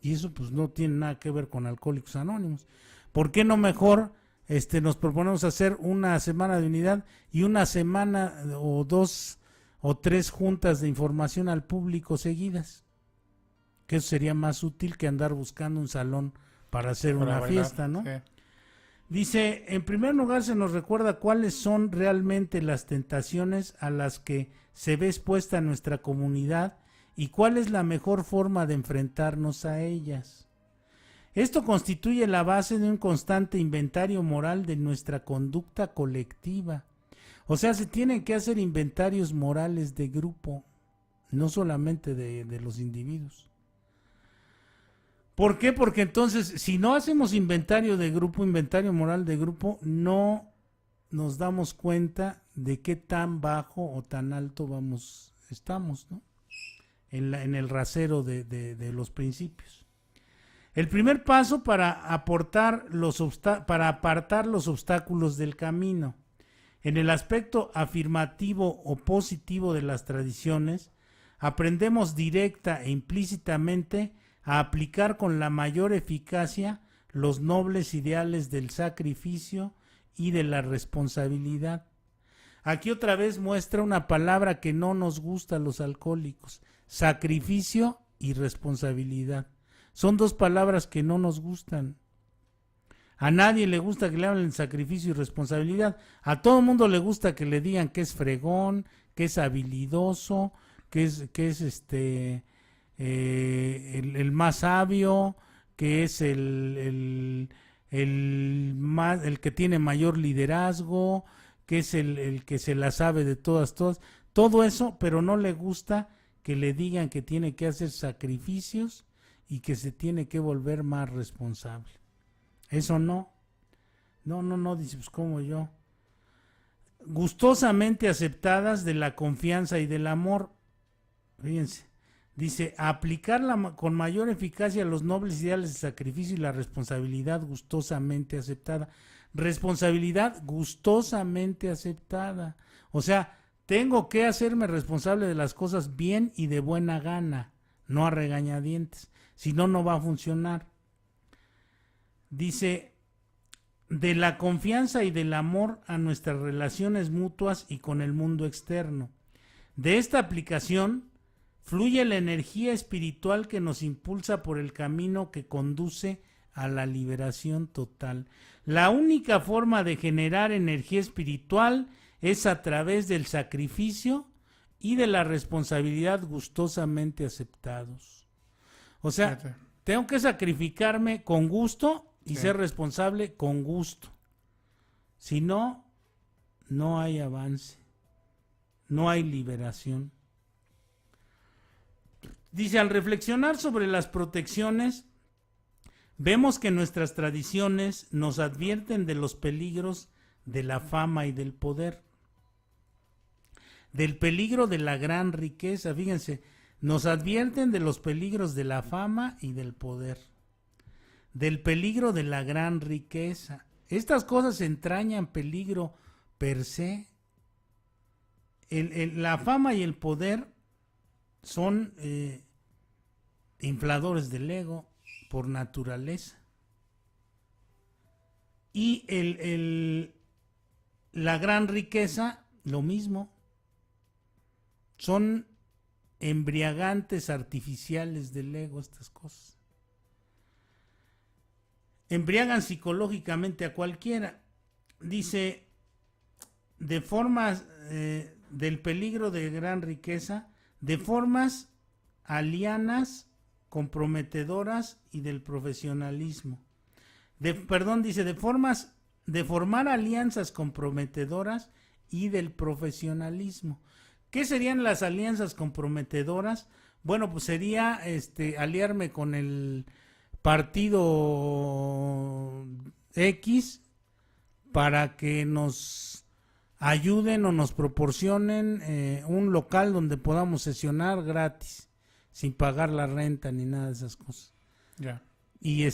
[SPEAKER 3] y eso pues no tiene nada que ver con Alcohólicos Anónimos. ¿Por qué no mejor nos proponemos hacer una semana de unidad y una semana o 2 o 3 juntas de información al público seguidas? Que eso sería más útil que andar buscando un salón para hacer una fiesta, ¿no? Sí. Dice, en primer lugar se nos recuerda cuáles son realmente las tentaciones a las que se ve expuesta nuestra comunidad y cuál es la mejor forma de enfrentarnos a ellas. Esto constituye la base de un constante inventario moral de nuestra conducta colectiva. O sea, se tienen que hacer inventarios morales de grupo, no solamente de los individuos. ¿Por qué? Porque entonces, si no hacemos inventario de grupo, inventario moral de grupo, no nos damos cuenta de qué tan bajo o tan alto estamos, ¿no? En el rasero de los principios. El primer paso para apartar los obstáculos del camino. En el aspecto afirmativo o positivo de las tradiciones, aprendemos directa e implícitamente a aplicar con la mayor eficacia los nobles ideales del sacrificio y de la responsabilidad. Aquí otra vez muestra una palabra que no nos gusta a los alcohólicos: sacrificio y responsabilidad. Son dos palabras que no nos gustan. A nadie le gusta que le hablen sacrificio y responsabilidad. A todo el mundo le gusta que le digan que es fregón, que es habilidoso, que es el más sabio, que es el que tiene mayor liderazgo, que es el que se la sabe de todas, todo eso, pero no le gusta que le digan que tiene que hacer sacrificios y que se tiene que volver más responsable. Eso no, dice, pues como yo. Gustosamente aceptadas de la confianza y del amor. Fíjense, dice, aplicar con mayor eficacia los nobles ideales de sacrificio y la responsabilidad gustosamente aceptada. Responsabilidad gustosamente aceptada. O sea, tengo que hacerme responsable de las cosas bien y de buena gana, no a regañadientes. Si no, no va a funcionar. Dice, de la confianza y del amor a nuestras relaciones mutuas y con el mundo externo. De esta aplicación fluye la energía espiritual que nos impulsa por el camino que conduce a la liberación total. La única forma de generar energía espiritual es a través del sacrificio y de la responsabilidad gustosamente aceptados. O sea, tengo que sacrificarme con gusto y ser responsable con gusto. Si no, no hay avance, no hay liberación. Dice, al reflexionar sobre las protecciones, vemos que nuestras tradiciones nos advierten de los peligros de la fama y del poder, del peligro de la gran riqueza. Fíjense, nos advierten de los peligros de la fama y del poder, del peligro de la gran riqueza. Estas cosas entrañan peligro per se. La fama y el poder son infladores del ego por naturaleza. Y la gran riqueza, lo mismo. Son embriagantes artificiales del ego, estas cosas. Embriagan psicológicamente a cualquiera. Dice, de formas del peligro de gran riqueza, de formas alianas, comprometedoras y del profesionalismo. Dice, de formar alianzas comprometedoras y del profesionalismo. ¿Qué serían las alianzas comprometedoras? Bueno, pues sería aliarme con el partido X para que nos ayuden o nos proporcionen un local donde podamos sesionar gratis, sin pagar la renta ni nada de esas cosas.
[SPEAKER 2] Ya.
[SPEAKER 3] Y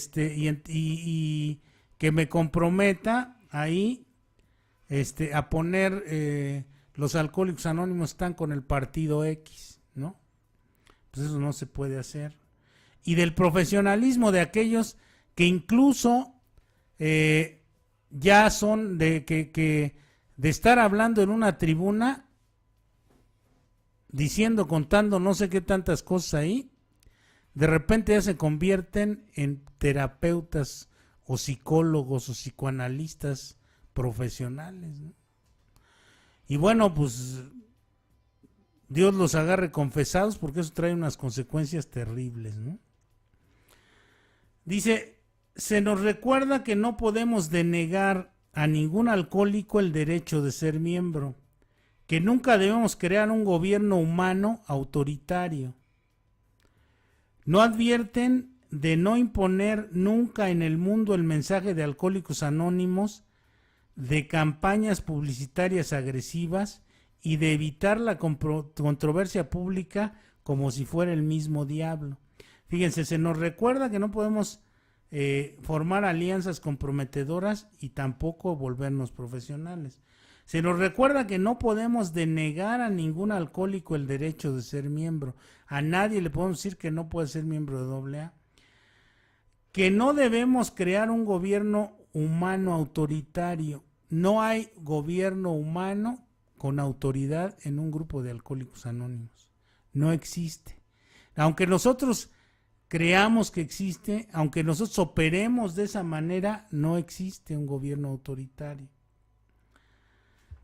[SPEAKER 3] que me comprometa ahí a poner los Alcohólicos Anónimos están con el partido X, ¿no? Pues eso no se puede hacer. Y del profesionalismo de aquellos que incluso ya son de estar hablando en una tribuna, diciendo, contando no sé qué tantas cosas ahí, de repente ya se convierten en terapeutas o psicólogos o psicoanalistas profesionales, ¿no? Y bueno, pues Dios los agarre confesados, porque eso trae unas consecuencias terribles, ¿no? Dice, se nos recuerda que no podemos denegar a ningún alcohólico el derecho de ser miembro, que nunca debemos crear un gobierno humano autoritario. No advierten de no imponer nunca en el mundo el mensaje de Alcohólicos Anónimos, de campañas publicitarias agresivas y de evitar la controversia pública como si fuera el mismo diablo. Fíjense, se nos recuerda que no podemos formar alianzas comprometedoras y tampoco volvernos profesionales. Se nos recuerda que no podemos denegar a ningún alcohólico el derecho de ser miembro. A nadie le podemos decir que no puede ser miembro de AA. Que no debemos crear un gobierno humano autoritario. No hay gobierno humano con autoridad en un grupo de Alcohólicos Anónimos. No existe. Aunque nosotros creamos que existe, aunque nosotros operemos de esa manera, no existe un gobierno autoritario.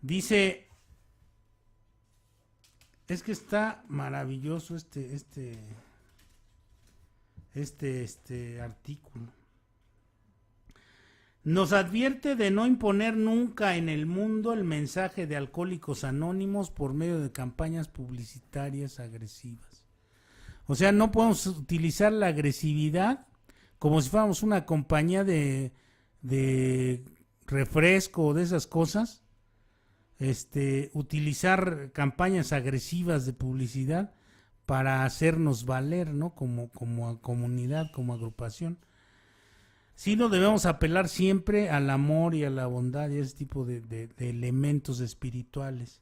[SPEAKER 3] Dice, es que está maravilloso este este artículo. Nos advierte de no imponer nunca en el mundo el mensaje de Alcohólicos Anónimos por medio de campañas publicitarias agresivas. O sea, no podemos utilizar la agresividad como si fuéramos una compañía de refresco o de esas cosas. Utilizar campañas agresivas de publicidad para hacernos valer, ¿no? Como comunidad, como agrupación. Sino debemos apelar siempre al amor y a la bondad y ese tipo de elementos espirituales.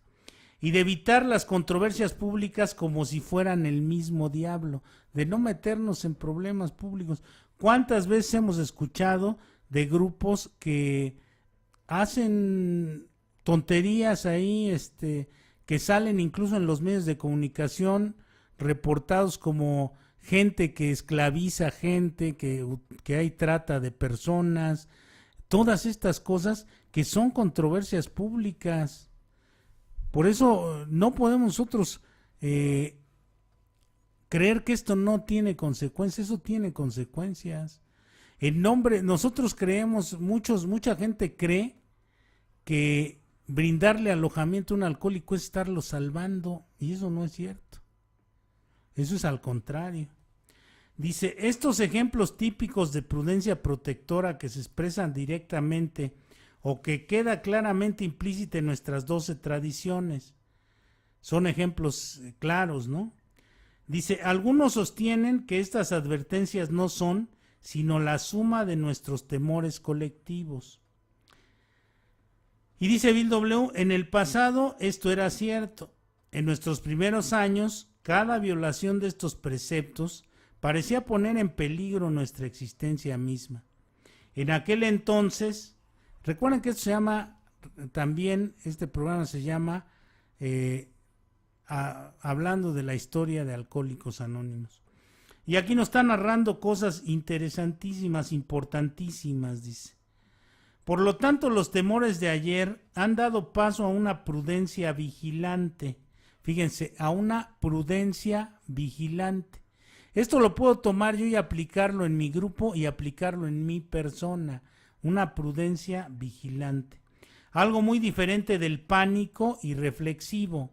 [SPEAKER 3] Y de evitar las controversias públicas como si fueran el mismo diablo, de no meternos en problemas públicos. ¿Cuántas veces hemos escuchado de grupos que hacen tonterías ahí, que salen incluso en los medios de comunicación, reportados como gente que esclaviza gente, que hay trata de personas, todas estas cosas que son controversias públicas? Por eso no podemos nosotros creer que esto no tiene consecuencias. Eso tiene consecuencias. Nosotros creemos, mucha gente cree que brindarle alojamiento a un alcohólico es estarlo salvando, y eso no es cierto. Eso es al contrario. Dice, estos ejemplos típicos de prudencia protectora que se expresan directamente o que queda claramente implícita en nuestras 12 tradiciones, son ejemplos claros, ¿no? Dice, algunos sostienen que estas advertencias no son sino la suma de nuestros temores colectivos. Y dice Bill W., en el pasado esto era cierto. En nuestros primeros años, cada violación de estos preceptos parecía poner en peligro nuestra existencia misma. En aquel entonces, recuerden que esto se llama, también este programa se llama hablando de la historia de Alcohólicos Anónimos. Y aquí nos está narrando cosas interesantísimas, importantísimas, dice. Por lo tanto, los temores de ayer han dado paso a una prudencia vigilante. Fíjense, a una prudencia vigilante. Esto lo puedo tomar yo y aplicarlo en mi grupo y aplicarlo en mi persona. Una prudencia vigilante. Algo muy diferente del pánico irreflexivo.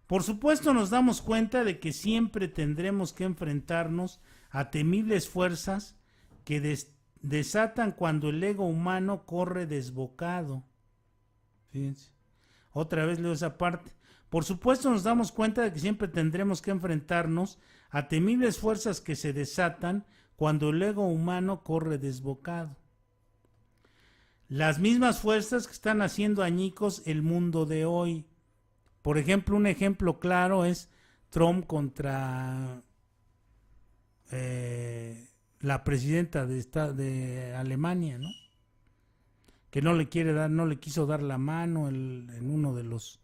[SPEAKER 3] Por supuesto, nos damos cuenta de que siempre tendremos que enfrentarnos a temibles fuerzas que desatan cuando el ego humano corre desbocado. Fíjense. Otra vez leo esa parte. Por supuesto, nos damos cuenta de que siempre tendremos que enfrentarnos a temibles fuerzas que se desatan cuando el ego humano corre desbocado. Las mismas fuerzas que están haciendo añicos el mundo de hoy. Por ejemplo, un ejemplo claro es Trump contra la presidenta de Alemania, ¿no? Que no le quiso dar la mano en uno de los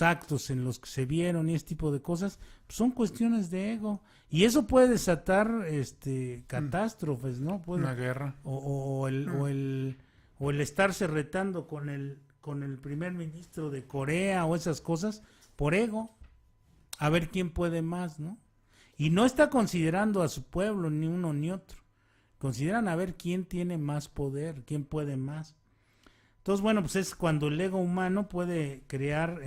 [SPEAKER 3] actos en los que se vieron, y este tipo de cosas, pues son cuestiones de ego, y eso puede desatar catástrofes, ¿no?
[SPEAKER 2] Una guerra.
[SPEAKER 3] O el estarse retando con el primer ministro de Corea o esas cosas por ego, a ver quién puede más, ¿no? Y no está considerando a su pueblo ni uno ni otro, consideran a ver quién tiene más poder, quién puede más. Entonces, bueno, pues es cuando el ego humano puede crear,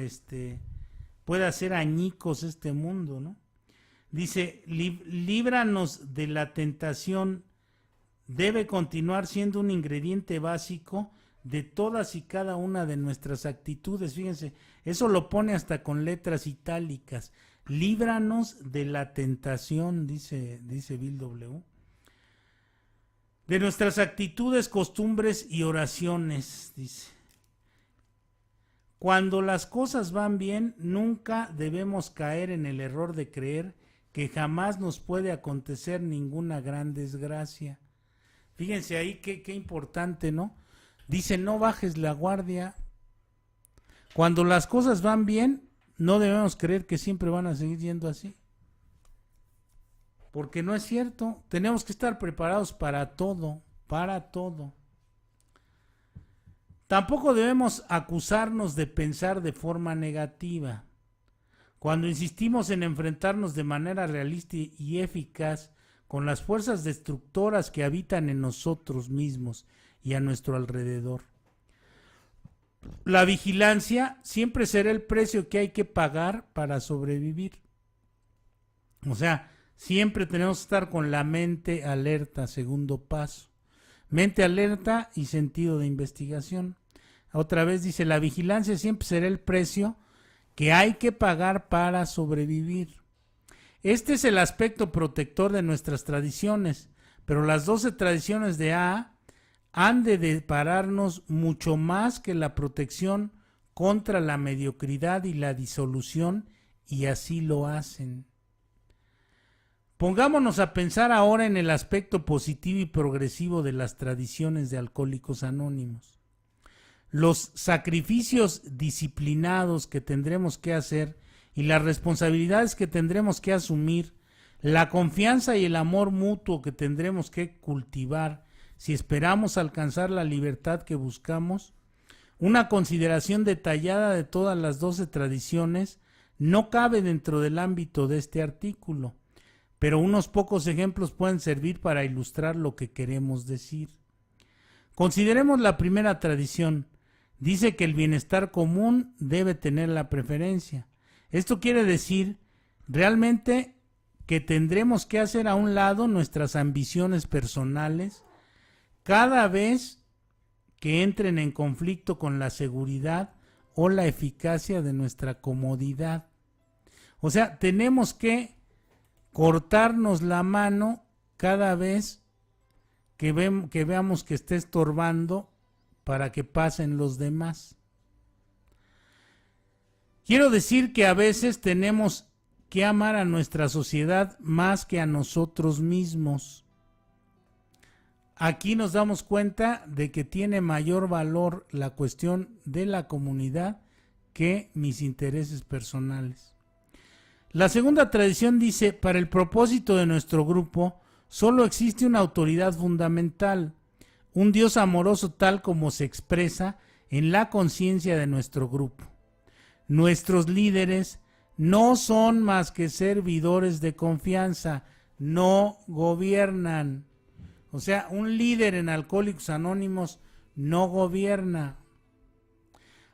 [SPEAKER 3] puede hacer añicos este mundo, ¿no? Dice, líbranos de la tentación, debe continuar siendo un ingrediente básico de todas y cada una de nuestras actitudes. Fíjense, eso lo pone hasta con letras itálicas. Líbranos de la tentación, dice Bill W., de nuestras actitudes, costumbres y oraciones, dice. Cuando las cosas van bien, nunca debemos caer en el error de creer que jamás nos puede acontecer ninguna gran desgracia. Fíjense ahí qué importante, ¿no? Dice, no bajes la guardia. Cuando las cosas van bien, no debemos creer que siempre van a seguir yendo así. Porque no es cierto. Tenemos que estar preparados para todo, para todo. Tampoco debemos acusarnos de pensar de forma negativa. Cuando insistimos en enfrentarnos de manera realista y eficaz con las fuerzas destructoras que habitan en nosotros mismos y a nuestro alrededor. La vigilancia siempre será el precio que hay que pagar para sobrevivir. O sea, siempre tenemos que estar con la mente alerta, segundo paso. Mente alerta y sentido de investigación. Otra vez dice, la vigilancia siempre será el precio que hay que pagar para sobrevivir. Este es el aspecto protector de nuestras tradiciones, pero las 12 tradiciones de A han de depararnos mucho más que la protección contra la mediocridad y la disolución, y así lo hacen. Pongámonos a pensar ahora en el aspecto positivo y progresivo de las tradiciones de Alcohólicos Anónimos. Los sacrificios disciplinados que tendremos que hacer y las responsabilidades que tendremos que asumir, la confianza y el amor mutuo que tendremos que cultivar si esperamos alcanzar la libertad que buscamos, una consideración detallada de todas las 12 tradiciones no cabe dentro del ámbito de este artículo, pero unos pocos ejemplos pueden servir para ilustrar lo que queremos decir. Consideremos la primera tradición. Dice que el bienestar común debe tener la preferencia. Esto quiere decir realmente que tendremos que hacer a un lado nuestras ambiciones personales cada vez que entren en conflicto con la seguridad o la eficacia de nuestra comodidad. O sea, tenemos que cortarnos la mano cada vez que veamos que esté estorbando para que pasen los demás. Quiero decir que a veces tenemos que amar a nuestra sociedad más que a nosotros mismos. Aquí nos damos cuenta de que tiene mayor valor la cuestión de la comunidad que mis intereses personales. La segunda tradición dice, para el propósito de nuestro grupo, solo existe una autoridad fundamental, un Dios amoroso tal como se expresa en la conciencia de nuestro grupo. Nuestros líderes no son más que servidores de confianza, no gobiernan. O sea, un líder en Alcohólicos Anónimos no gobierna.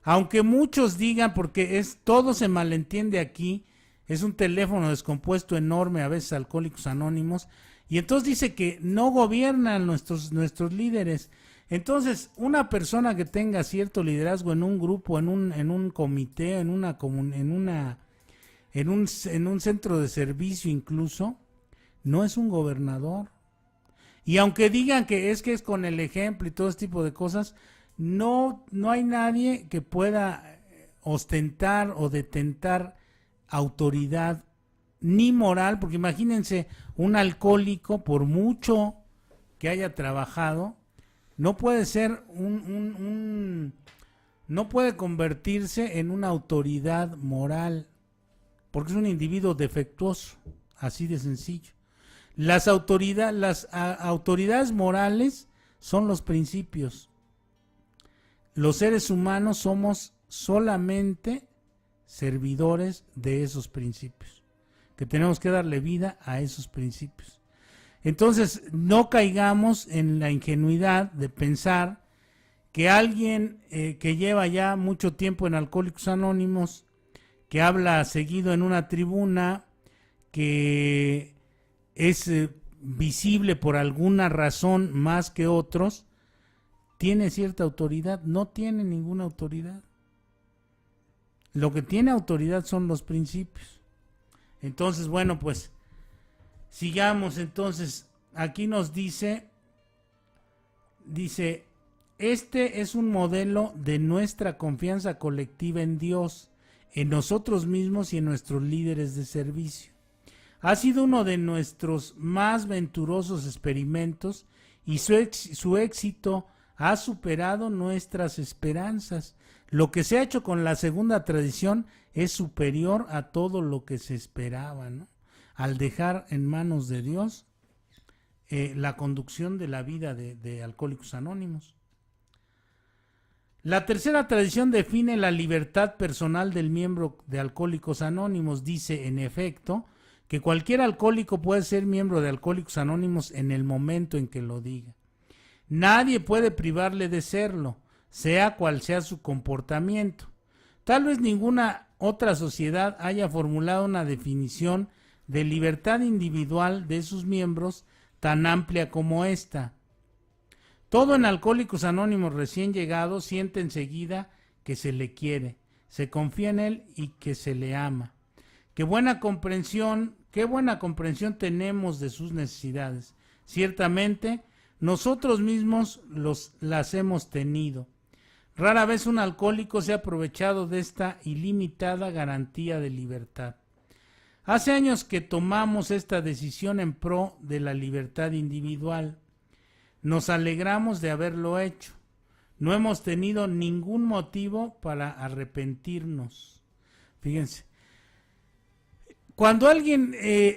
[SPEAKER 3] Aunque muchos digan, porque todo se malentiende aquí, es un teléfono descompuesto enorme a veces Alcohólicos Anónimos, y entonces dice que no gobiernan nuestros líderes. Entonces, una persona que tenga cierto liderazgo en un grupo, en un comité, en un centro de servicio incluso, no es un gobernador. Y aunque digan que es con el ejemplo y todo este tipo de cosas, no hay nadie que pueda ostentar o detentar autoridad ni moral, porque imagínense un alcohólico, por mucho que haya trabajado, no puede ser no puede convertirse en una autoridad moral, porque es un individuo defectuoso, así de sencillo. Las autoridades morales son los principios. Los seres humanos somos solamente servidores de esos principios, que tenemos que darle vida a esos principios. Entonces, no caigamos en la ingenuidad de pensar que alguien que lleva ya mucho tiempo en Alcohólicos Anónimos, que habla seguido en una tribuna, que es visible por alguna razón más que otros, tiene cierta autoridad. No tiene ninguna autoridad. Lo que tiene autoridad son los principios. Entonces, bueno, pues sigamos. Entonces, aquí nos dice, este es un modelo de nuestra confianza colectiva en Dios, en nosotros mismos y en nuestros líderes de servicio. Ha sido uno de nuestros más venturosos experimentos y su éxito ha superado nuestras esperanzas. Lo que se ha hecho con la segunda tradición es superior a todo lo que se esperaba, ¿no? Al dejar en manos de Dios la conducción de la vida de Alcohólicos Anónimos. La tercera tradición define la libertad personal del miembro de Alcohólicos Anónimos. Dice, en efecto, que cualquier alcohólico puede ser miembro de Alcohólicos Anónimos en el momento en que lo diga. Nadie puede privarle de serlo, sea cual sea su comportamiento. Tal vez ninguna otra sociedad haya formulado una definición de libertad individual de sus miembros tan amplia como esta. Todo en Alcohólicos Anónimos recién llegado siente enseguida que se le quiere, se confía en él y que se le ama. Qué buena comprensión tenemos de sus necesidades. Ciertamente, nosotros mismos las hemos tenido. Rara vez un alcohólico se ha aprovechado de esta ilimitada garantía de libertad. Hace años que tomamos esta decisión en pro de la libertad individual. Nos alegramos de haberlo hecho. No hemos tenido ningún motivo para arrepentirnos. Fíjense. Cuando a alguien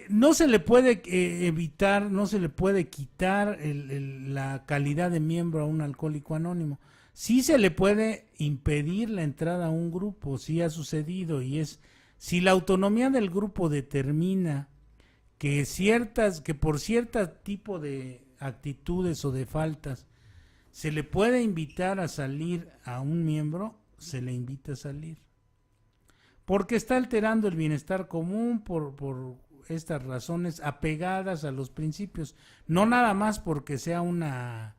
[SPEAKER 3] no se le puede evitar, no se le puede quitar la calidad de miembro a un alcohólico anónimo. Sí se le puede impedir la entrada a un grupo, sí ha sucedido, y es si la autonomía del grupo determina que por cierto tipo de actitudes o de faltas se le puede invitar a salir a un miembro, se le invita a salir. Porque está alterando el bienestar común por estas razones apegadas a los principios, no nada más porque sea una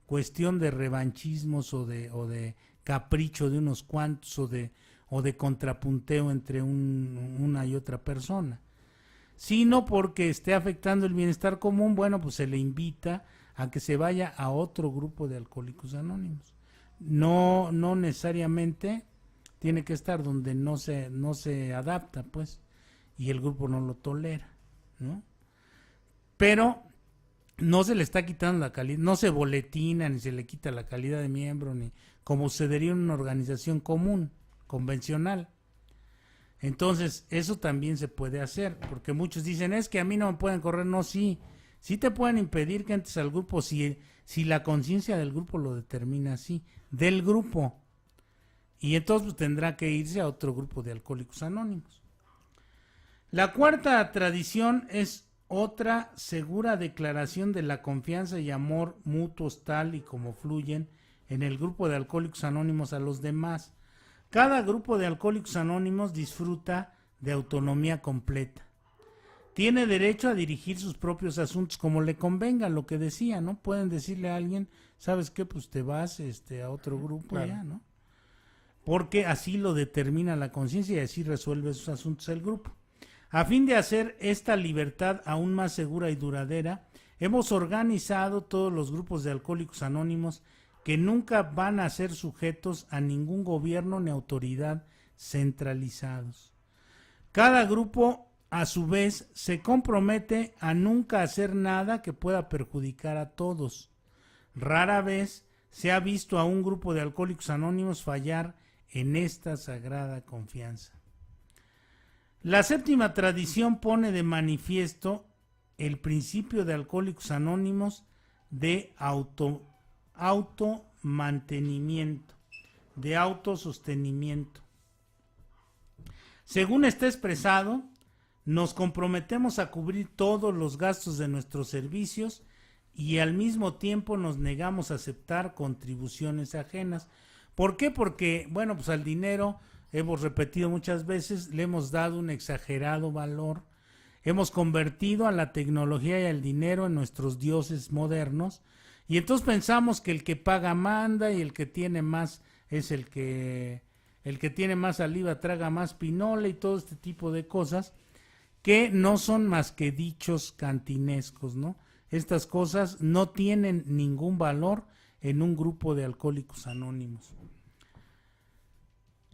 [SPEAKER 3] cuestión de revanchismos o de capricho de unos cuantos o de contrapunteo entre una y otra persona, sino porque esté afectando el bienestar común. Bueno, pues se le invita a que se vaya a otro grupo de Alcohólicos Anónimos. No necesariamente tiene que estar donde no se adapta, pues, y el grupo no lo tolera, ¿no? Pero no se le está quitando la calidad, no se boletina, ni se le quita la calidad de miembro, ni como sucedería en una organización común, convencional. Entonces, eso también se puede hacer, porque muchos dicen, es que a mí no me pueden correr. No, sí te pueden impedir que entres al grupo si la conciencia del grupo lo determina así, del grupo. Y entonces pues, tendrá que irse a otro grupo de Alcohólicos Anónimos. La cuarta tradición es otra segura declaración de la confianza y amor mutuos tal y como fluyen en el grupo de Alcohólicos Anónimos a los demás. Cada grupo de Alcohólicos Anónimos disfruta de autonomía completa. Tiene derecho a dirigir sus propios asuntos como le convenga, lo que decía, ¿no? Pueden decirle a alguien, ¿sabes qué? Pues te vas a otro grupo, claro, ya, ¿no? Porque así lo determina la conciencia y así resuelve sus asuntos el grupo. A fin de hacer esta libertad aún más segura y duradera, hemos organizado todos los grupos de Alcohólicos Anónimos que nunca van a ser sujetos a ningún gobierno ni autoridad centralizados. Cada grupo, a su vez, se compromete a nunca hacer nada que pueda perjudicar a todos. Rara vez se ha visto a un grupo de Alcohólicos Anónimos fallar en esta sagrada confianza. La séptima tradición pone de manifiesto el principio de Alcohólicos Anónimos de automantenimiento, de autosostenimiento. Según está expresado, nos comprometemos a cubrir todos los gastos de nuestros servicios y al mismo tiempo nos negamos a aceptar contribuciones ajenas. ¿Por qué? Porque, bueno, pues al dinero, hemos repetido muchas veces, le hemos dado un exagerado valor. Hemos convertido a la tecnología y al dinero en nuestros dioses modernos. Y entonces pensamos que el que paga manda y el que tiene más es el que tiene más saliva traga más pinola y todo este tipo de cosas que no son más que dichos cantinescos, ¿no? Estas cosas no tienen ningún valor en un grupo de Alcohólicos Anónimos.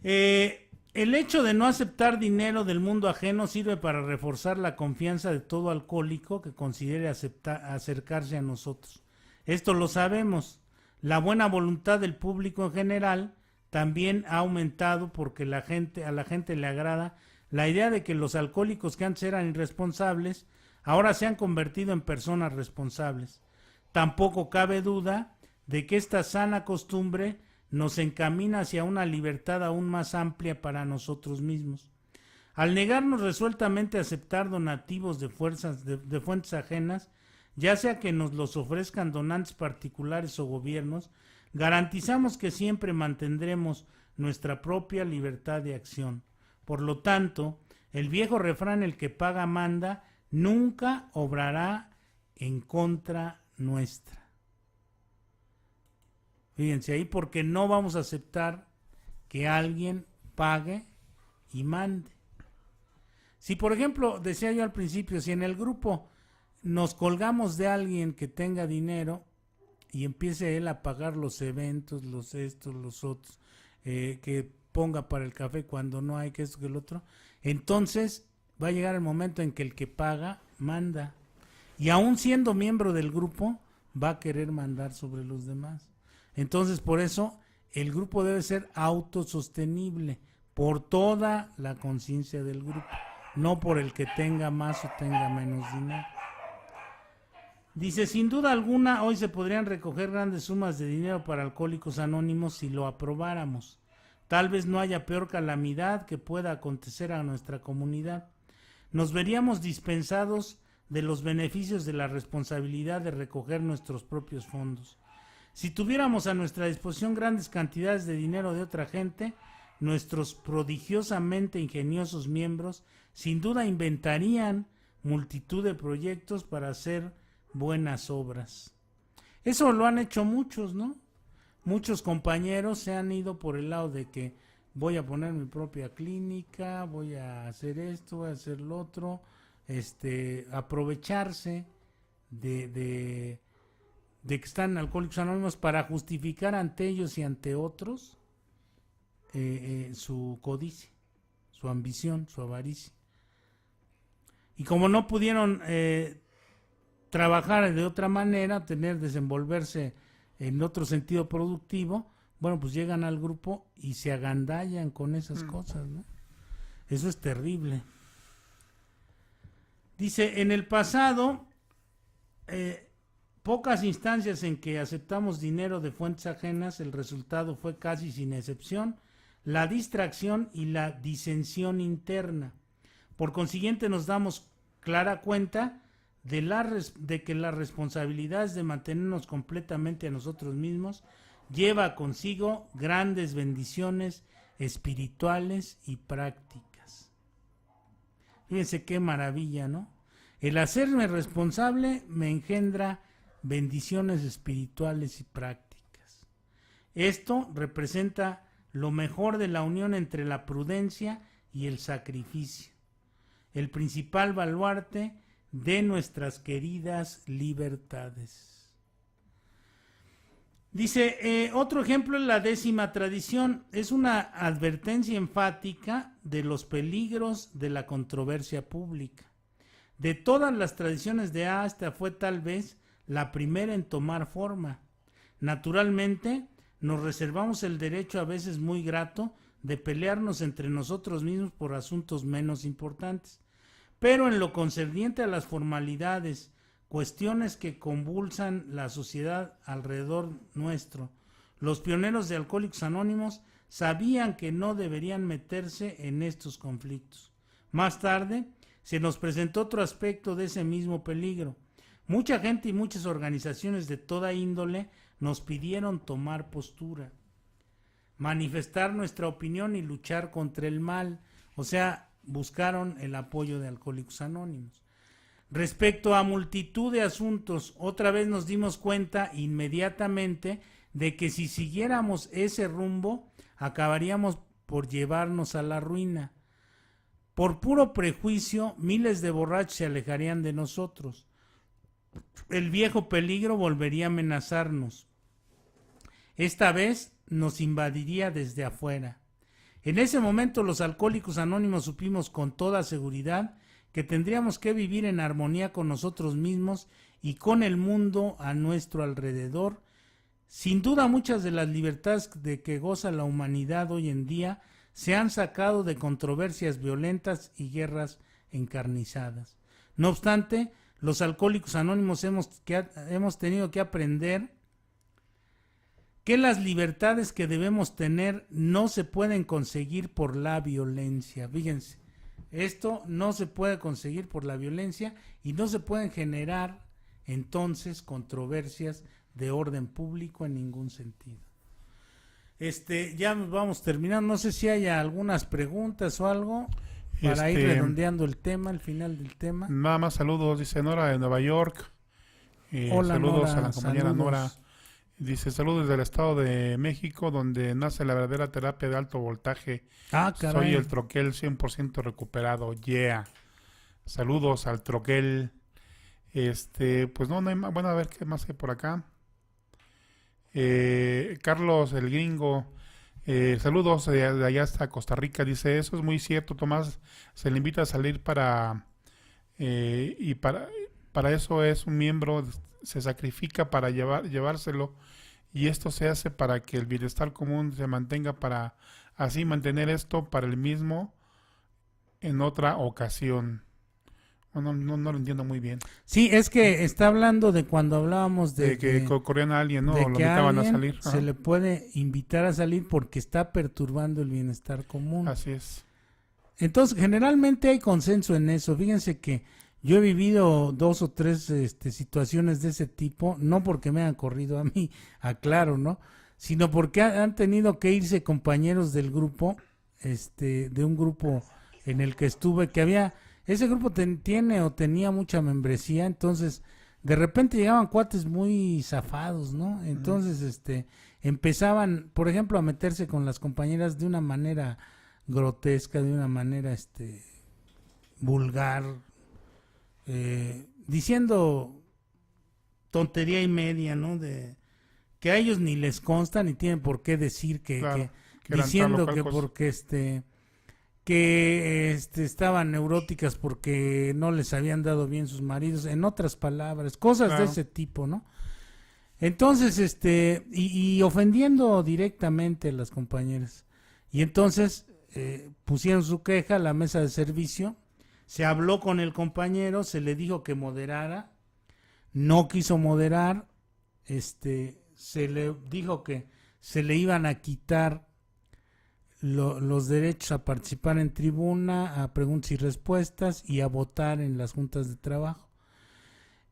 [SPEAKER 3] El hecho de no aceptar dinero del mundo ajeno sirve para reforzar la confianza de todo alcohólico que considere acercarse a nosotros. Esto lo sabemos. La buena voluntad del público en general también ha aumentado porque a la gente le agrada la idea de que los alcohólicos que antes eran irresponsables ahora se han convertido en personas responsables. Tampoco cabe duda de que esta sana costumbre nos encamina hacia una libertad aún más amplia para nosotros mismos. Al negarnos resueltamente a aceptar donativos de fuentes ajenas, ya sea que nos los ofrezcan donantes particulares o gobiernos, garantizamos que siempre mantendremos nuestra propia libertad de acción. Por lo tanto, el viejo refrán "el que paga manda" nunca obrará en contra nuestra. Fíjense ahí, porque no vamos a aceptar que alguien pague y mande. Si, por ejemplo, decía yo al principio, si en el grupo nos colgamos de alguien que tenga dinero y empiece él a pagar los eventos, los estos, los otros, que ponga para el café cuando no hay, que esto, que el otro, entonces va a llegar el momento en que el que paga manda. Y aún siendo miembro del grupo, va a querer mandar sobre los demás. Entonces, por eso, el grupo debe ser autosostenible por toda la conciencia del grupo, no por el que tenga más o tenga menos dinero. Dice, sin duda alguna, hoy se podrían recoger grandes sumas de dinero para Alcohólicos Anónimos si lo aprobáramos. Tal vez no haya peor calamidad que pueda acontecer a nuestra comunidad. Nos veríamos dispensados de los beneficios de la responsabilidad de recoger nuestros propios fondos. Si tuviéramos a nuestra disposición grandes cantidades de dinero de otra gente, nuestros prodigiosamente ingeniosos miembros sin duda inventarían multitud de proyectos para hacer buenas obras. Eso lo han hecho muchos, ¿no? Muchos compañeros se han ido por el lado de que voy a poner mi propia clínica, voy a hacer esto, voy a hacer lo otro, aprovecharse de que están en Alcohólicos Anónimos para justificar ante ellos y ante otros su codicia, su ambición, su avaricia. Y como no pudieron trabajar de otra manera, desenvolverse en otro sentido productivo, bueno, pues llegan al grupo y se agandallan con esas cosas, ¿no? Eso es terrible. Dice, en el pasado, pocas instancias en que aceptamos dinero de fuentes ajenas, el resultado fue casi sin excepción la distracción y la disensión interna. Por consiguiente, nos damos clara cuenta de que las responsabilidades de mantenernos completamente a nosotros mismos lleva consigo grandes bendiciones espirituales y prácticas. Fíjense qué maravilla, ¿no? El hacerme responsable me engendra bendiciones espirituales y prácticas. Esto representa lo mejor de la unión entre la prudencia y el sacrificio, el principal baluarte de nuestras queridas libertades. Dice, otro ejemplo es la 10ª tradición. Es una advertencia enfática de los peligros de la controversia pública. De todas las tradiciones de A, esta fue tal vez la primera en tomar forma. Naturalmente, nos reservamos el derecho, a veces muy grato, de pelearnos entre nosotros mismos por asuntos menos importantes. Pero en lo concerniente a las formalidades, cuestiones que convulsan la sociedad alrededor nuestro, los pioneros de Alcohólicos Anónimos sabían que no deberían meterse en estos conflictos. Más tarde, se nos presentó otro aspecto de ese mismo peligro. Mucha gente y muchas organizaciones de toda índole nos pidieron tomar postura, manifestar nuestra opinión y luchar contra el mal, o sea, buscaron el apoyo de Alcohólicos Anónimos. Respecto a multitud de asuntos, otra vez nos dimos cuenta inmediatamente de que si siguiéramos ese rumbo, acabaríamos por llevarnos a la ruina. Por puro prejuicio, miles de borrachos se alejarían de nosotros. El viejo peligro volvería a amenazarnos. Esta vez nos invadiría desde afuera. En ese momento los Alcohólicos Anónimos supimos con toda seguridad que tendríamos que vivir en armonía con nosotros mismos y con el mundo a nuestro alrededor. Sin duda, muchas de las libertades de que goza la humanidad hoy en día se han sacado de controversias violentas y guerras encarnizadas. No obstante, los Alcohólicos Anónimos hemos tenido que aprender que las libertades que debemos tener no se pueden conseguir por la violencia. Fíjense, esto no se puede conseguir por la violencia y no se pueden generar entonces controversias de orden público en ningún sentido. Ya vamos terminando, no sé si haya algunas preguntas o algo para ir redondeando el tema, el final del tema.
[SPEAKER 2] Nada más saludos, dice Nora de Nueva York.
[SPEAKER 3] Hola,
[SPEAKER 2] saludos
[SPEAKER 3] Nora,
[SPEAKER 2] a la compañera
[SPEAKER 3] saludos.
[SPEAKER 2] Nora. Dice saludos del Estado de México, donde nace la verdadera terapia de alto voltaje.
[SPEAKER 3] Caray.
[SPEAKER 2] Soy el troquel 100% recuperado, yeah. Saludos al troquel. Pues no hay más. Bueno, a ver qué más hay por acá. Carlos el gringo, saludos de allá hasta Costa Rica. Dice, eso es muy cierto, Tomás. Se le invita a salir y para eso es un miembro, se sacrifica para llevárselo, y esto se hace para que el bienestar común se mantenga, para así mantener esto para el mismo en otra ocasión. Bueno, no lo entiendo muy bien.
[SPEAKER 3] Sí, es que está hablando de cuando hablábamos de
[SPEAKER 2] que corrían a alguien, ¿no?
[SPEAKER 3] de
[SPEAKER 2] Lo
[SPEAKER 3] que
[SPEAKER 2] invitaban a
[SPEAKER 3] alguien
[SPEAKER 2] salir.
[SPEAKER 3] se
[SPEAKER 2] Ajá.
[SPEAKER 3] le puede invitar a salir porque está perturbando el bienestar común.
[SPEAKER 2] Así es.
[SPEAKER 3] Entonces, generalmente hay consenso en eso. Fíjense que yo he vivido 2 o 3 situaciones de ese tipo, no porque me hayan corrido a mí, aclaro, ¿no? Sino porque han tenido que irse compañeros del grupo, de un grupo en el que estuve, que había, ese grupo tenía mucha membresía, entonces de repente llegaban cuates muy zafados, ¿no? Entonces, empezaban, por ejemplo, a meterse con las compañeras de una manera grotesca, de una manera, vulgar, diciendo tontería y media, ¿no? Que a ellos ni les consta ni tienen por qué decir
[SPEAKER 2] Claro, que eran
[SPEAKER 3] diciendo
[SPEAKER 2] tal o
[SPEAKER 3] que
[SPEAKER 2] cual cosa.
[SPEAKER 3] porque estaban neuróticas porque no les habían dado bien sus maridos, en otras palabras, cosas
[SPEAKER 2] Claro.
[SPEAKER 3] de ese tipo, ¿no? Entonces, y ofendiendo directamente a las compañeras. Y entonces pusieron su queja a la mesa de servicio, se habló con el compañero, se le dijo que moderara, no quiso moderar, se le dijo que se le iban a quitar los derechos a participar en tribuna, a preguntas y respuestas y a votar en las juntas de trabajo.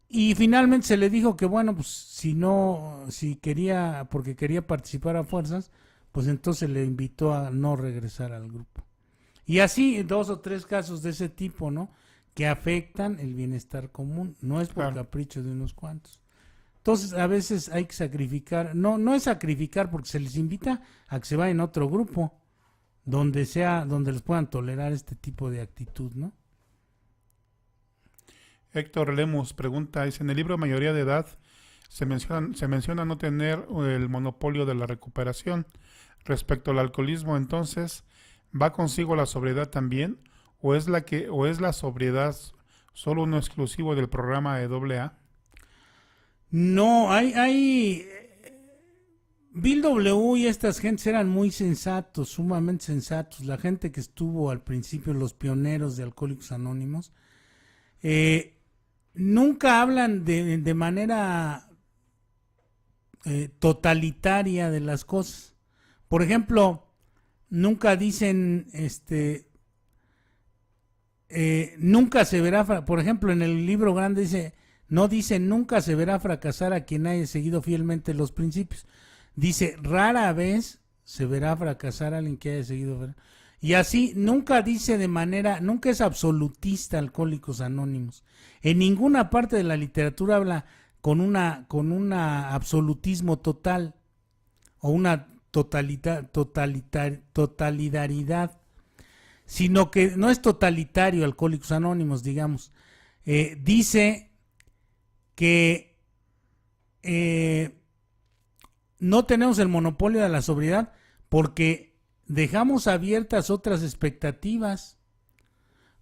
[SPEAKER 3] Y finalmente se le dijo que bueno, pues si quería, porque quería participar a fuerzas, pues entonces le invitó a no regresar al grupo. Y así 2 o 3 casos de ese tipo, ¿no? Que afectan el bienestar común, no es por
[SPEAKER 2] Claro.
[SPEAKER 3] capricho de unos cuantos. Entonces a veces hay que sacrificar, no es sacrificar porque se les invita a que se vayan a otro grupo, donde les puedan tolerar este tipo de actitud, ¿no?
[SPEAKER 2] Héctor Lemus pregunta, dice, en el libro Mayoría de Edad se menciona no tener el monopolio de la recuperación. Respecto al alcoholismo, entonces, ¿va consigo la sobriedad también? ¿O es la sobriedad solo uno exclusivo del programa de AA?
[SPEAKER 3] No, hay Bill W. y estas gentes eran muy sensatos, sumamente sensatos. La gente que estuvo al principio, los pioneros de Alcohólicos Anónimos, nunca hablan de manera totalitaria de las cosas. Por ejemplo, nunca dicen, nunca se verá, por ejemplo, en el libro grande no dice nunca se verá fracasar a quien haya seguido fielmente los principios. Dice rara vez se verá fracasar a alguien que haya seguido. Y así nunca dice nunca es absolutista Alcohólicos Anónimos. En ninguna parte de la literatura habla con una absolutismo total o una totalitaridad, sino que no es totalitario Alcohólicos Anónimos, digamos. Dice que no tenemos el monopolio de la sobriedad porque dejamos abiertas otras expectativas.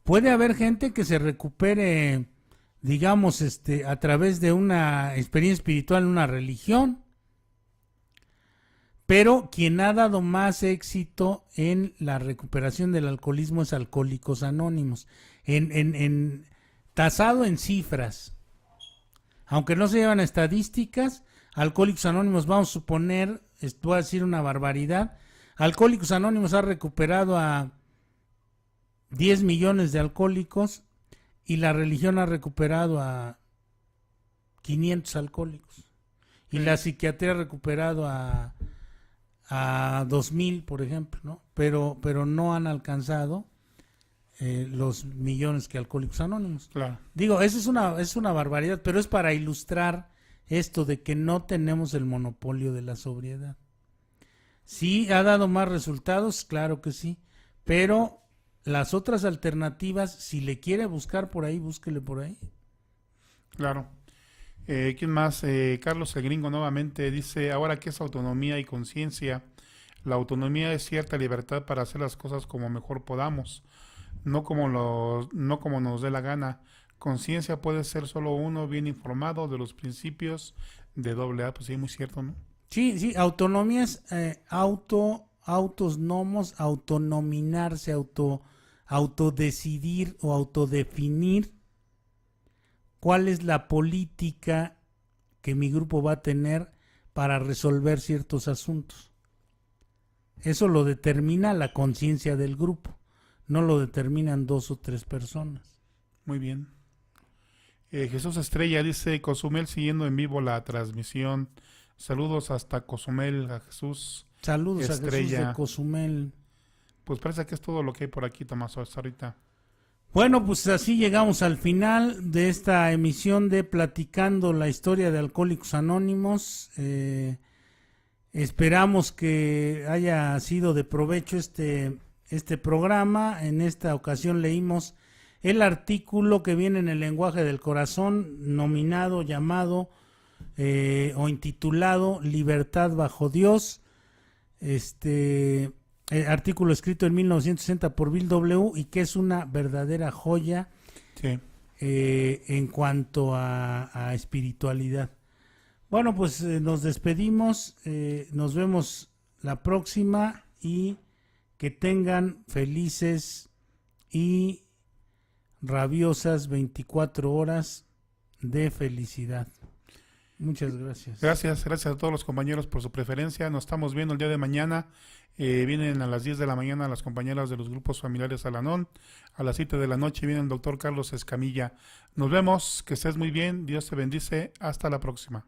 [SPEAKER 3] Puede haber gente que se recupere, digamos, a través de una experiencia espiritual en una religión, pero quien ha dado más éxito en la recuperación del alcoholismo es Alcohólicos Anónimos, tasado en cifras. Aunque no se llevan estadísticas, Alcohólicos Anónimos, vamos a suponer, voy a decir una barbaridad. Alcohólicos Anónimos ha recuperado a 10 millones de alcohólicos y la religión ha recuperado a 500 alcohólicos. Y la psiquiatría ha recuperado a 2,000, por ejemplo, ¿no? Pero no han alcanzado los millones que Alcohólicos Anónimos.
[SPEAKER 2] Claro.
[SPEAKER 3] Digo, eso es una barbaridad, pero es para ilustrar esto de que no tenemos el monopolio de la sobriedad. Sí, ha dado más resultados, claro que sí, pero las otras alternativas, si le quiere buscar por ahí, búsquele por ahí.
[SPEAKER 2] Claro. ¿Quién más? Carlos el Gringo nuevamente dice, ahora qué es autonomía y conciencia. La autonomía es cierta libertad para hacer las cosas como mejor podamos, no como nos dé la gana. Conciencia puede ser solo uno bien informado de los principios de AA. Pues sí, muy cierto, ¿no?
[SPEAKER 3] Sí, autonomía es autonomos, autonominarse, autodecidir o autodefinir cuál es la política que mi grupo va a tener para resolver ciertos asuntos. Eso lo determina la conciencia del grupo, no lo determinan 2 o 3 personas.
[SPEAKER 2] Muy bien. Jesús Estrella dice, Cozumel siguiendo en vivo la transmisión. Saludos hasta Cozumel, a Jesús.
[SPEAKER 3] Saludos
[SPEAKER 2] Estrella.
[SPEAKER 3] a Jesús de Cozumel.
[SPEAKER 2] Pues parece que es todo lo que hay por aquí, Tomás, hasta ahorita.
[SPEAKER 3] Bueno, pues así llegamos al final de esta emisión de Platicando la Historia de Alcohólicos Anónimos. Esperamos que haya sido de provecho este programa. En esta ocasión leímos el artículo que viene en el lenguaje del corazón, llamado o intitulado Libertad bajo Dios. Artículo escrito en 1960 por Bill W. y que es una verdadera joya
[SPEAKER 2] Sí.
[SPEAKER 3] En cuanto a espiritualidad. Bueno, pues nos despedimos, nos vemos la próxima y que tengan felices y rabiosas 24 horas de felicidad. Muchas gracias.
[SPEAKER 2] Gracias a todos los compañeros por su preferencia. Nos estamos viendo el día de mañana. Vienen a las 10 de la mañana las compañeras de los grupos familiares Alanón. A las 7 de la noche viene el doctor Carlos Escamilla. Nos vemos, que estés muy bien. Dios te bendice. Hasta la próxima.